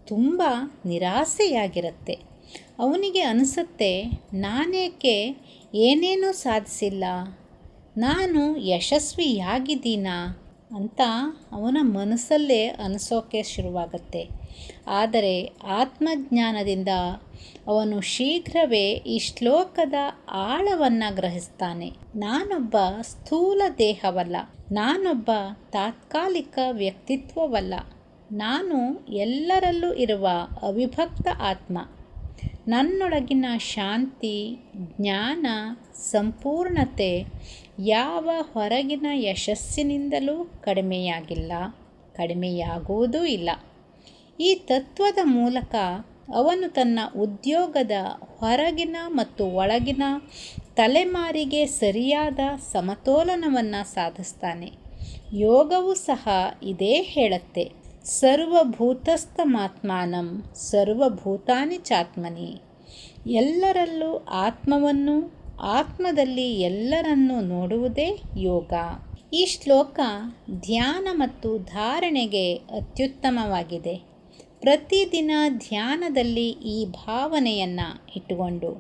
ತುಂಬ ನಿರಾಸೆಯಾಗಿರುತ್ತೆ. ಅವನಿಗೆ ಅನಿಸುತ್ತೆ, ನಾನೇಕೆ ಏನೇನೂ ಸಾಧಿಸಿಲ್ಲ, ನಾನು ಯಶಸ್ವಿಯಾಗಿದ್ದೀನಾ ಅಂತ ಅವನ ಮನಸ್ಸಲ್ಲೇ ಅನಿಸೋಕೆ ಶುರುವಾಗುತ್ತೆ. ಆದರೆ ಆತ್ಮಜ್ಞಾನದಿಂದ ಅವನು ಶೀಘ್ರವೇ ಈ ಶ್ಲೋಕದ ಆಳವನ್ನು ಗ್ರಹಿಸ್ತಾನೆ. ನಾನೊಬ್ಬ ಸ್ಥೂಲ ದೇಹವಲ್ಲ, ನಾನೊಬ್ಬ ತಾತ್ಕಾಲಿಕ ವ್ಯಕ್ತಿತ್ವವಲ್ಲ, ನಾನು ಎಲ್ಲರಲ್ಲೂ ಇರುವ ಅವಿಭಕ್ತ ಆತ್ಮ. ನನ್ನೊಳಗಿನ ಶಾಂತಿ, ಜ್ಞಾನ, ಸಂಪೂರ್ಣತೆ ಯಾವ ಹೊರಗಿನ ಯಶಸ್ಸಿನಿಂದಲೂ ಕಡಿಮೆಯಾಗಿಲ್ಲ, ಕಡಿಮೆಯಾಗುವುದೂ ಇಲ್ಲ. ಈ ತತ್ವದ ಮೂಲಕ ಅವನು ತನ್ನ ಉದ್ಯೋಗದ ಹೊರಗಿನ ಮತ್ತು ಒಳಗಿನ ತಲೆಮಾರಿಗೆ ಸರಿಯಾದ ಸಮತೋಲನವನ್ನು ಸಾಧಿಸ್ತಾನೆ. ಯೋಗವೂ ಸಹ ಇದೇ ಹೇಳುತ್ತೆ, ಸರ್ವಭೂತಸ್ಥಮಾತ್ಮಾನಂ ಸರ್ವಭೂತಾನಿ ಚಾತ್ಮನಿ. ಎಲ್ಲರಲ್ಲೂ ಆತ್ಮವನ್ನು, ಆತ್ಮದಲ್ಲಿ ಎಲ್ಲರನ್ನೂ ನೋಡುವುದೇ ಯೋಗ. ಈ ಶ್ಲೋಕ ಧ್ಯಾನ ಮತ್ತು ಧಾರಣೆಗೆ ಅತ್ಯುತ್ತಮವಾಗಿದೆ. ಪ್ರತಿದಿನ ಧ್ಯಾನದಲ್ಲಿ ಈ ಭಾವನೆಯನ್ನು ಇಟ್ಟುಕೊಂಡು,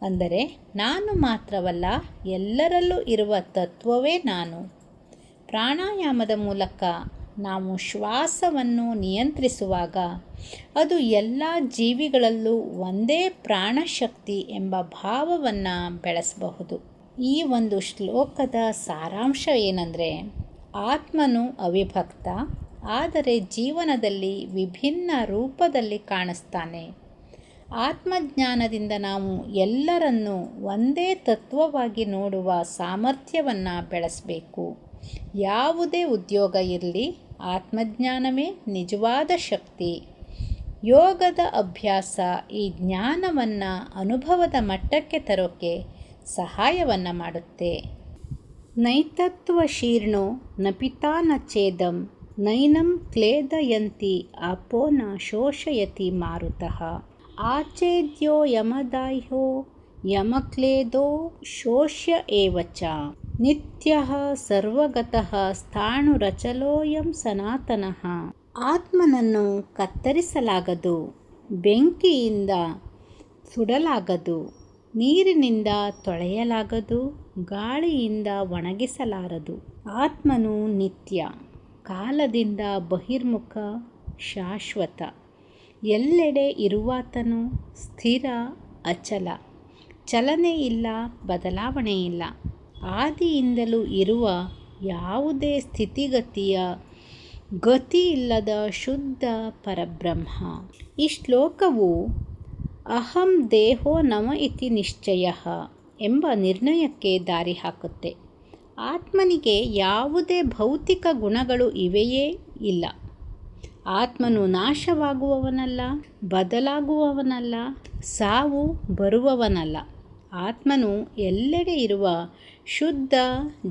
ಅಂದರೆ ನಾನು ಮಾತ್ರವಲ್ಲ, ಎಲ್ಲರಲ್ಲೂ ಇರುವ ತತ್ವವೇ ನಾನು. ಪ್ರಾಣಾಯಾಮದ ಮೂಲಕ ನಾವು ಶ್ವಾಸವನ್ನು ನಿಯಂತ್ರಿಸುವಾಗ ಅದು ಎಲ್ಲ ಜೀವಿಗಳಲ್ಲೂ ಒಂದೇ ಪ್ರಾಣಶಕ್ತಿ ಎಂಬ ಭಾವವನ್ನು ಬೆಳೆಸಬಹುದು. ಈ ಒಂದು ಶ್ಲೋಕದ ಸಾರಾಂಶ ಏನಂದರೆ, ಆತ್ಮನು ಅವಿಭಕ್ತ, ಆದರೆ ಜೀವನದಲ್ಲಿ ವಿಭಿನ್ನ ರೂಪದಲ್ಲಿ ಕಾಣಿಸ್ತಾನೆ. ಆತ್ಮಜ್ಞಾನದಿಂದ ನಾವು ಎಲ್ಲರನ್ನೂ ಒಂದೇ ತತ್ವವಾಗಿ ನೋಡುವ ಸಾಮರ್ಥ್ಯವನ್ನು ಬೆಳೆಸಬೇಕು. ಯಾವುದೇ ಉದ್ಯೋಗ ಇರಲಿ, ಆತ್ಮಜ್ಞಾನವೇ ನಿಜವಾದ ಶಕ್ತಿ. ಯೋಗದ ಅಭ್ಯಾಸ ಈ ಜ್ಞಾನವನ್ನು ಅನುಭವದ ಮಟ್ಟಕ್ಕೆ ತರೋಕೆ ಸಹಾಯವನ್ನು ಮಾಡುತ್ತೆ. ನೈತತ್ವ ಶೀರ್ಣೋ ನ ಪಿತಾ ನ ಛೇದಂ ನೈನಂ ಕ್ಲೇದಯಂತಿ ಅಪೋ ನ ಶೋಷಯತಿ ಮಾರುತಃ ಆಚೇದ್ಯೋ ಯಮದಾಹ್ಯೋ ಯಮಕ್ಲೇದೋ ಶೋಷ್ಯ ಏವಚ ನಿತ್ಯಃ ಸರ್ವಗತಃ ಸ್ಥಾಣುರಚಲೋಯಂ ಸನಾತನಃ. ಆತ್ಮನನ್ನು ಕತ್ತರಿಸಲಾಗದು, ಬೆಂಕಿಯಿಂದ ಸುಡಲಾಗದು, ನೀರಿನಿಂದ ತೊಳೆಯಲಾಗದು, ಗಾಳಿಯಿಂದ ಒಣಗಿಸಲಾರದು. ಆತ್ಮನು ನಿತ್ಯ, ಕಾಲದಿಂದ ಬಹಿರ್ಮುಖ, ಶಾಶ್ವತ. ಎಲ್ಲೆಡೆ ಇರುವಾತನು ಸ್ಥಿರ, ಅಚಲ. ಚಲನೆ ಇಲ್ಲ, ಬದಲಾವಣೆ ಇಲ್ಲ. ಆದಿಯಿಂದಲೂ ಇರುವ ಯಾವುದೇ ಸ್ಥಿತಿಗತಿಯ ಗತಿ ಇಲ್ಲದ ಶುದ್ಧ ಪರಬ್ರಹ್ಮ. ಈ ಶ್ಲೋಕವು ಅಹಂ ದೇಹೋ ನಮ ಇತಿ ನಿಶ್ಚಯ ಎಂಬ ನಿರ್ಣಯಕ್ಕೆ ದಾರಿ ಹಾಕುತ್ತೆ. ಆತ್ಮನಿಗೆ ಯಾವುದೇ ಭೌತಿಕ ಗುಣಗಳು ಇವೆಯೇ ಇಲ್ಲ. ಆತ್ಮನು ನಾಶವಾಗುವವನಲ್ಲ, ಬದಲಾಗುವವನಲ್ಲ, ಸಾವು ಬರುವವನಲ್ಲ. ಆತ್ಮನು ಎಲ್ಲೆಡೆ ಇರುವ ಶುದ್ಧ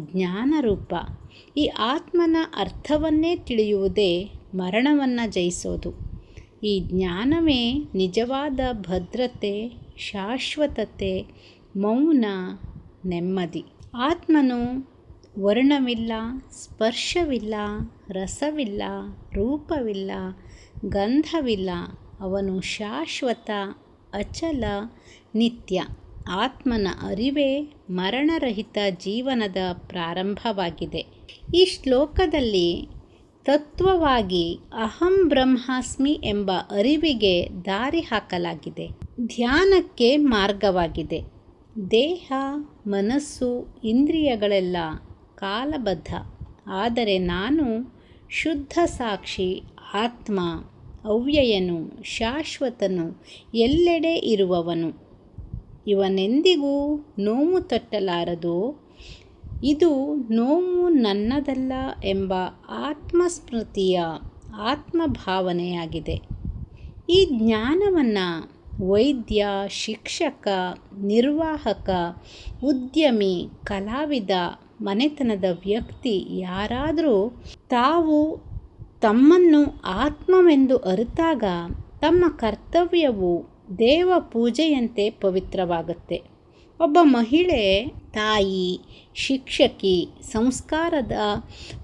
ಜ್ಞಾನರೂಪ. ಈ ಆತ್ಮನ ಅರ್ಥವನ್ನೇ ತಿಳಿಯುವುದೇ ಮರಣವನ್ನು ಜಯಿಸೋದು. ಈ ಜ್ಞಾನವೇ ನಿಜವಾದ ಭದ್ರತೆ, ಶಾಶ್ವತತೆ, ಮೌನ, ನೆಮ್ಮದಿ. ಆತ್ಮನು ವರ್ಣವಿಲ್ಲ, ಸ್ಪರ್ಶವಿಲ್ಲ, ರಸವಿಲ್ಲ, ರೂಪವಿಲ್ಲ, ಗಂಧವಿಲ್ಲ. ಅವನು ಶಾಶ್ವತ, ಅಚಲ, ನಿತ್ಯ. ಆತ್ಮನ ಅರಿವೇ ಮರಣರಹಿತ ಜೀವನದ ಪ್ರಾರಂಭವಾಗಿದೆ. ಈ ಶ್ಲೋಕದಲ್ಲಿ ತತ್ವವಾಗಿ ಅಹಂ ಬ್ರಹ್ಮಾಸ್ಮಿ ಎಂಬ ಅರಿವಿಗೆ ದಾರಿ ಹಾಕಲಾಗಿದೆ. ಧ್ಯಾನಕ್ಕೆ ಮಾರ್ಗವಾಗಿದೆ. ದೇಹ, ಮನಸ್ಸು, ಇಂದ್ರಿಯಗಳೆಲ್ಲ ಕಾಲಬದ್ಧ. ಆದರೆ ನಾನು ಶುದ್ಧ ಸಾಕ್ಷಿ ಆತ್ಮ, ಅವ್ಯಯನು, ಶಾಶ್ವತನು, ಎಲ್ಲೆಡೆ ಇರುವವನು. ಇವನೆಂದಿಗೂ ನೋವು ತಟ್ಟಲಾರದು. ಇದು ನೋವು ನನ್ನದಲ್ಲ ಎಂಬ ಆತ್ಮಸ್ಮೃತಿಯ ಆತ್ಮಭಾವನೆಯಾಗಿದೆ. ಈ ಜ್ಞಾನವನ್ನು ವೈದ್ಯ, ಶಿಕ್ಷಕ, ನಿರ್ವಾಹಕ, ಉದ್ಯಮಿ, ಕಲಾವಿದ, ಮನೆತನದ ವ್ಯಕ್ತಿ ಯಾರಾದರೂ ತಾವು ತಮ್ಮನ್ನು ಆತ್ಮವೆಂದು ಅರಿತಾಗ ತಮ್ಮ ಕರ್ತವ್ಯವು ದೇವ ಪೂಜೆಯಂತೆ ಪವಿತ್ರವಾಗುತ್ತೆ. ಒಬ್ಬ ಮಹಿಳೆ ತಾಯಿ, ಶಿಕ್ಷಕಿ, ಸಂಸ್ಕಾರದ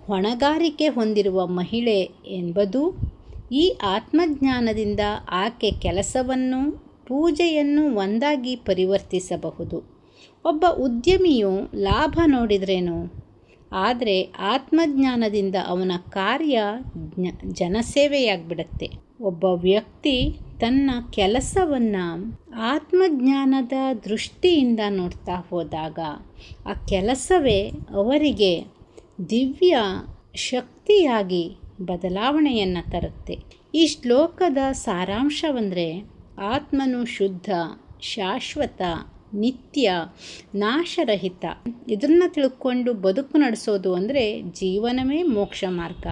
ಹೊಣೆಗಾರಿಕೆ ಹೊಂದಿರುವ ಮಹಿಳೆ ಎಂಬುದು ಈ ಆತ್ಮಜ್ಞಾನದಿಂದ ಆಕೆ ಕೆಲಸವನ್ನು, ಪೂಜೆಯನ್ನು ಒಂದಾಗಿ ಪರಿವರ್ತಿಸಬಹುದು. ಒಬ್ಬ ಉದ್ಯಮಿಯು ಲಾಭ ನೋಡಿದ್ರೇನು, ಆದರೆ ಆತ್ಮಜ್ಞಾನದಿಂದ ಅವನ ಕಾರ್ಯ ಜನಸೇವೆಯಾಗ್ಬಿಡತ್ತೆ. ಒಬ್ಬ ವ್ಯಕ್ತಿ ತನ್ನ ಕೆಲಸವನ್ನು ಆತ್ಮಜ್ಞಾನದ ದೃಷ್ಟಿಯಿಂದ ನೋಡ್ತಾ ಹೋದಾಗ ಆ ಕೆಲಸವೇ ಅವರಿಗೆ ದಿವ್ಯ ಶಕ್ತಿಯಾಗಿ ಬದಲಾವಣೆಯನ್ನು ತರುತ್ತೆ. ಈ ಶ್ಲೋಕದ ಸಾರಾಂಶವೆಂದರೆ ಆತ್ಮನು ಶುದ್ಧ, ಶಾಶ್ವತ, ನಿತ್ಯ, ನಾಶರಹಿತ. ಇದನ್ನು ತಿಳ್ಕೊಂಡು ಬದುಕು ನಡೆಸೋದು ಅಂದರೆ ಜೀವನವೇ ಮೋಕ್ಷ ಮಾರ್ಗ.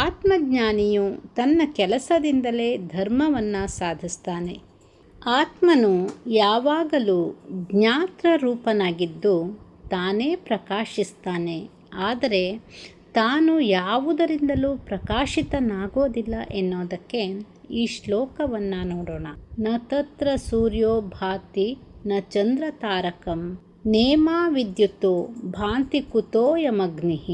ಆತ್ಮಜ್ಞಾನಿಯು ತನ್ನ ಕೆಲಸದಿಂದಲೇ ಧರ್ಮವನ್ನು ಸಾಧಿಸ್ತಾನೆ. ಆತ್ಮನು ಯಾವಾಗಲೂ ಜ್ಞಾತ್ರ ರೂಪನಾಗಿದ್ದು ತಾನೇ ಪ್ರಕಾಶಿಸ್ತಾನೆ. ಆದರೆ ತಾನು ಯಾವುದರಿಂದಲೂ ಪ್ರಕಾಶಿತನಾಗೋದಿಲ್ಲ ಎನ್ನುವುದಕ್ಕೆ ಈ ಶ್ಲೋಕವನ್ನು ನೋಡೋಣ. ನ ತತ್ರ ಸೂರ್ಯೋ ಭಾತಿ ನ ಚಂದ್ರ ತಾರಕಂ ನೇಮಾ ವಿದ್ಯುತ್ತೋ ಭಾಂತಿ ಕುತೋಯಮಗ್ನಿಃ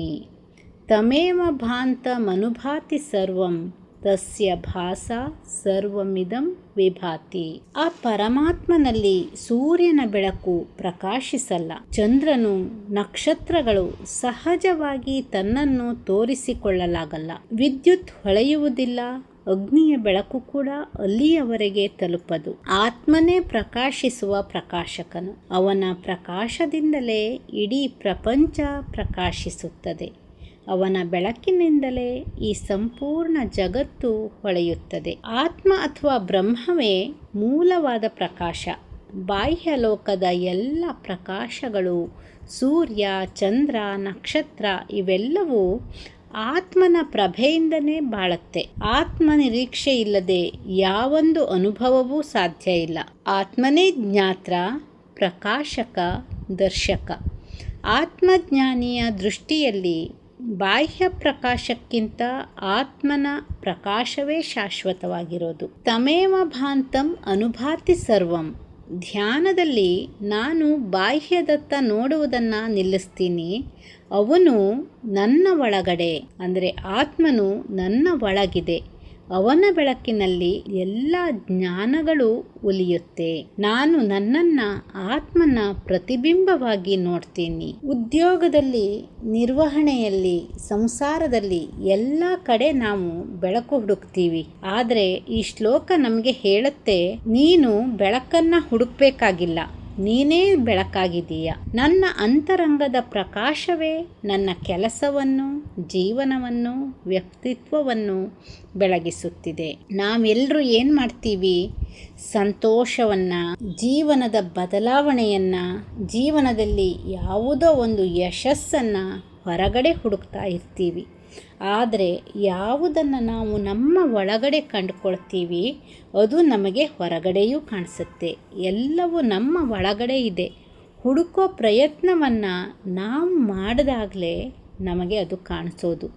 ತಮೇವ ಭಾಂತಮನುಭಾತಿ ಸರ್ವಂ ತಸ್ಯ ಭಾಸ ಸರ್ವಮಿದಂ ವಿಭಾತಿ. ಆ ಪರಮಾತ್ಮನಲ್ಲಿ ಸೂರ್ಯನ ಬೆಳಕು ಪ್ರಕಾಶಿಸಲ್ಲ. ಚಂದ್ರನು, ನಕ್ಷತ್ರಗಳು ಸಹಜವಾಗಿ ತನ್ನನ್ನು ತೋರಿಸಿಕೊಳ್ಳಲಾಗಲ್ಲ. ವಿದ್ಯುತ್ ಹೊಳೆಯುವುದಿಲ್ಲ. ಅಗ್ನಿಯ ಬೆಳಕು ಕೂಡ ಅಲ್ಲಿಯವರೆಗೆ ತಲುಪದು. ಆತ್ಮನೇ ಪ್ರಕಾಶಿಸುವ ಪ್ರಕಾಶಕನು. ಅವನ ಪ್ರಕಾಶದಿಂದಲೇ ಇಡೀ ಪ್ರಪಂಚ ಪ್ರಕಾಶಿಸುತ್ತದೆ. ಅವನ ಬೆಳಕಿನಿಂದಲೇ ಈ ಸಂಪೂರ್ಣ ಜಗತ್ತು ಹೊಳೆಯುತ್ತದೆ. ಆತ್ಮ ಅಥವಾ ಬ್ರಹ್ಮವೇ ಮೂಲವಾದ ಪ್ರಕಾಶ. ಬಾಹ್ಯ ಲೋಕದ ಎಲ್ಲ ಪ್ರಕಾಶಗಳು, ಸೂರ್ಯ, ಚಂದ್ರ, ನಕ್ಷತ್ರ ಇವೆಲ್ಲವೂ ಆತ್ಮನ ಪ್ರಭೆಯಿಂದನೇ ಬಾಳುತ್ತೆ. ಆತ್ಮ ನಿರೀಕ್ಷೆ ಇಲ್ಲದೆ ಯಾವೊಂದು ಅನುಭವವೂ ಸಾಧ್ಯ ಇಲ್ಲ. ಆತ್ಮನೇ ಜ್ಞಾತ್ರ, ಪ್ರಕಾಶಕ, ದರ್ಶಕ. ಆತ್ಮಜ್ಞಾನಿಯ ದೃಷ್ಟಿಯಲ್ಲಿ ಬಾಹ್ಯ ಪ್ರಕಾಶಕ್ಕಿಂತ ಆತ್ಮನ ಪ್ರಕಾಶವೇ ಶಾಶ್ವತವಾಗಿರೋದು. ತಮೇವ ಭಾಂತಂ ಅನುಭಾತಿ ಸರ್ವಂ. ಧ್ಯಾನದಲ್ಲಿ ನಾನು ಬಾಹ್ಯದತ್ತ ನೋಡುವುದನ್ನು ನಿಲ್ಲಿಸ್ತೀನಿ. ಅವನು ನನ್ನ ಒಳಗಡೆ ಅಂದರೆ ಆತ್ಮನು ನನ್ನ ಒಳಗಿದೆ. ಅವನ ಬೆಳಕಿನಲ್ಲಿ ಎಲ್ಲ ಜ್ಞಾನಗಳು ಉಲಿಯುತ್ತೆ. ನಾನು ನನ್ನನ್ನು ಆತ್ಮನ ಪ್ರತಿಬಿಂಬವಾಗಿ ನೋಡ್ತೀನಿ. ಉದ್ಯೋಗದಲ್ಲಿ, ನಿರ್ವಹಣೆಯಲ್ಲಿ, ಸಂಸಾರದಲ್ಲಿ ಎಲ್ಲ ಕಡೆ ನಾವು ಬೆಳಕು ಹುಡುಕ್ತೀವಿ. ಆದರೆ ಈ ಶ್ಲೋಕ ನಮಗೆ ಹೇಳುತ್ತೆ, ನೀನು ಬೆಳಕನ್ನು ಹುಡುಕ್ಬೇಕಾಗಿಲ್ಲ, ನೀನೇ ಬೆಳಕಾಗಿದೀಯ. ನನ್ನ ಅಂತರಂಗದ ಪ್ರಕಾಶವೇ ನನ್ನ ಕೆಲಸವನ್ನು, ಜೀವನವನ್ನು, ವ್ಯಕ್ತಿತ್ವವನ್ನು ಬೆಳಗಿಸುತ್ತಿದೆ. ನಾವೆಲ್ಲರೂ ಏನು ಮಾಡ್ತೀವಿ? ಸಂತೋಷವನ್ನು, ಜೀವನದ ಬದಲಾವಣೆಯನ್ನು, ಜೀವನದಲ್ಲಿ ಯಾವುದೋ ಒಂದು ಯಶಸ್ಸನ್ನು ಹೊರಗಡೆ ಹುಡುಕ್ತಾ ಇರ್ತೀವಿ. ಆದರೆ ಯಾವುದನ್ನು ನಾವು ನಮ್ಮ ಒಳಗಡೆ ಕಂಡುಕೊಳ್ತೀವಿ ಅದು ನಮಗೆ ಹೊರಗಡೆಯೂ ಕಾಣಿಸುತ್ತೆ. ಎಲ್ಲವೂ ನಮ್ಮ ಒಳಗಡೆ ಇದೆ. ಹುಡುಕೋ ಪ್ರಯತ್ನವನ್ನು ನಾವು ಮಾಡಿದಾಗಲೇ ನಮಗೆ ಅದು ಕಾಣಿಸೋದು.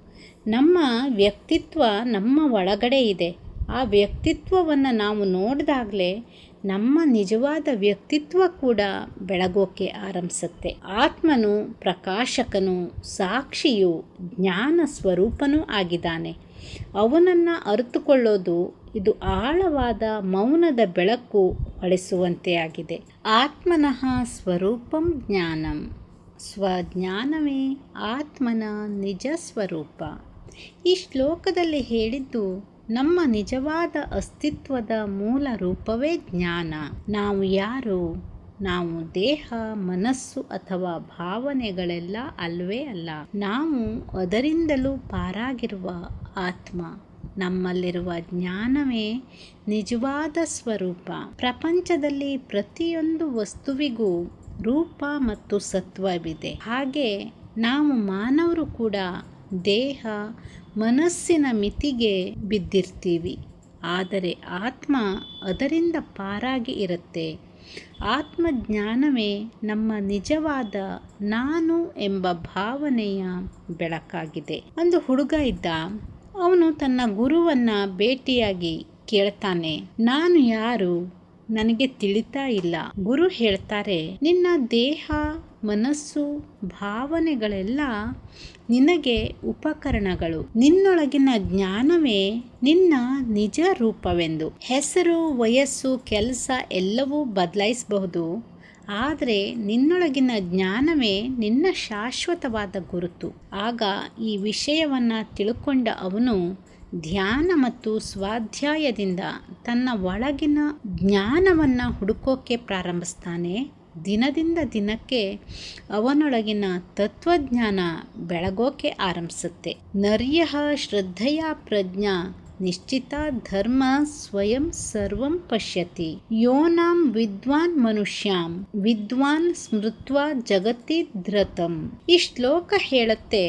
ನಮ್ಮ ವ್ಯಕ್ತಿತ್ವ ನಮ್ಮ ಒಳಗಡೆ ಇದೆ. ಆ ವ್ಯಕ್ತಿತ್ವವನ್ನು ನಾವು ನೋಡಿದಾಗಲೇ ನಮ್ಮ ನಿಜವಾದ ವ್ಯಕ್ತಿತ್ವ ಕೂಡ ಬೆಳಗೋಕೆ ಆರಂಭಿಸುತ್ತೆ. ಆತ್ಮನು ಪ್ರಕಾಶಕನು, ಸಾಕ್ಷಿಯು, ಜ್ಞಾನ ಸ್ವರೂಪನೂ ಆಗಿದ್ದಾನೆ. ಅವನನ್ನು ಅರಿತುಕೊಳ್ಳೋದು ಇದು ಆಳವಾದ ಮೌನದ ಬೆಳಕು ಹೊಳೆಸುವಂತೆ ಆಗಿದೆ. ಆತ್ಮನಃ ಸ್ವರೂಪಂ ಜ್ಞಾನಂ. ಸ್ವಜ್ಞಾನವೇ ಆತ್ಮನ ನಿಜ ಸ್ವರೂಪ. ಈ ಶ್ಲೋಕದಲ್ಲಿ ಹೇಳಿದ್ದು ನಮ್ಮ ನಿಜವಾದ ಅಸ್ತಿತ್ವದ ಮೂಲ ರೂಪವೇ ಜ್ಞಾನ. ನಾವು ಯಾರು, ನಾವು ದೇಹ, ಮನಸ್ಸು ಅಥವಾ ಭಾವನೆಗಳೆಲ್ಲ ಅಲ್ವೇ ಅಲ್ಲ. ನಾವು ಅದರಿಂದಲೂ ಪಾರಾಗಿರುವ ಆತ್ಮ. ನಮ್ಮಲ್ಲಿರುವ ಜ್ಞಾನವೇ ನಿಜವಾದ ಸ್ವರೂಪ. ಪ್ರಪಂಚದಲ್ಲಿ ಪ್ರತಿಯೊಂದು ವಸ್ತುವಿಗೂ ರೂಪ ಮತ್ತು ಸತ್ವವಿದೆ. ಹಾಗೆ ನಾವು ಮಾನವರು ಕೂಡ ದೇಹ, ಮನಸ್ಸಿನ ಮಿತಿಗೆ ಬಿದ್ದಿರ್ತೀವಿ. ಆದರೆ ಆತ್ಮ ಅದರಿಂದ ಪಾರಾಗಿ ಇರುತ್ತೆ. ಆತ್ಮಜ್ಞಾನವೇ ನಮ್ಮ ನಿಜವಾದ ನಾನು ಎಂಬ ಭಾವನೆಯ ಬೆಳಕಾಗಿದೆ. ಒಂದು ಹುಡುಗ ಇದ್ದ. ಅವನು ತನ್ನ ಗುರುವನ್ನು ಭೇಟಿಯಾಗಿ ಕೇಳ್ತಾನೆ, ನಾನು ಯಾರು? ನನಗೆ ತಿಳಿತಾ ಇಲ್ಲ. ಗುರು ಹೇಳ್ತಾರೆ, ನಿನ್ನ ದೇಹ, ಮನಸ್ಸು, ಭಾವನೆಗಳೆಲ್ಲ ನಿನಗೆ ಉಪಕರಣಗಳು. ನಿನ್ನೊಳಗಿನ ಜ್ಞಾನವೇ ನಿನ್ನ ನಿಜ ರೂಪವೆಂದು. ಹೆಸರು, ವಯಸ್ಸು, ಕೆಲಸ ಎಲ್ಲವೂ ಬದಲಾಯಿಸಬಹುದು. ಆದರೆ ನಿನ್ನೊಳಗಿನ ಜ್ಞಾನವೇ ನಿನ್ನ ಶಾಶ್ವತವಾದ ಗುರುತು. ಆಗ ಈ ವಿಷಯವನ್ನು ತಿಳ್ಕೊಂಡ ಅವನು ಧ್ಯಾನ ಮತ್ತು ಸ್ವಾಧ್ಯಾಯದಿಂದ ತನ್ನ ಒಳಗಿನ ಜ್ಞಾನವನ್ನು ಹುಡುಕೋಕೆ ಪ್ರಾರಂಭಿಸ್ತಾನೆ. ದಿನದಿಂದ ದಿನಕ್ಕೆ ಅವನೊಳಗಿನ ತತ್ವಜ್ಞಾನ ಬೆಳಗೋಕೆ ಆರಂಭಿಸುತ್ತೆ. ನರ್ಯಃ ಶ್ರದ್ಧೆಯ ಪ್ರಜ್ಞಾ ನಿಶ್ಚಿತ ಧರ್ಮ ಸ್ವಯಂ ಸರ್ವಂ ಪಶ್ಯತಿ ಯೋನಾಂ ವಿದ್ವಾನ್ ಮನುಷ್ಯಾಂ ವಿದ್ವಾನ್ ಸ್ಮೃತ್ವಾ ಜಗತಿ ಧೃತಂ. ಈ ಶ್ಲೋಕ ಹೇಳುತ್ತೆ,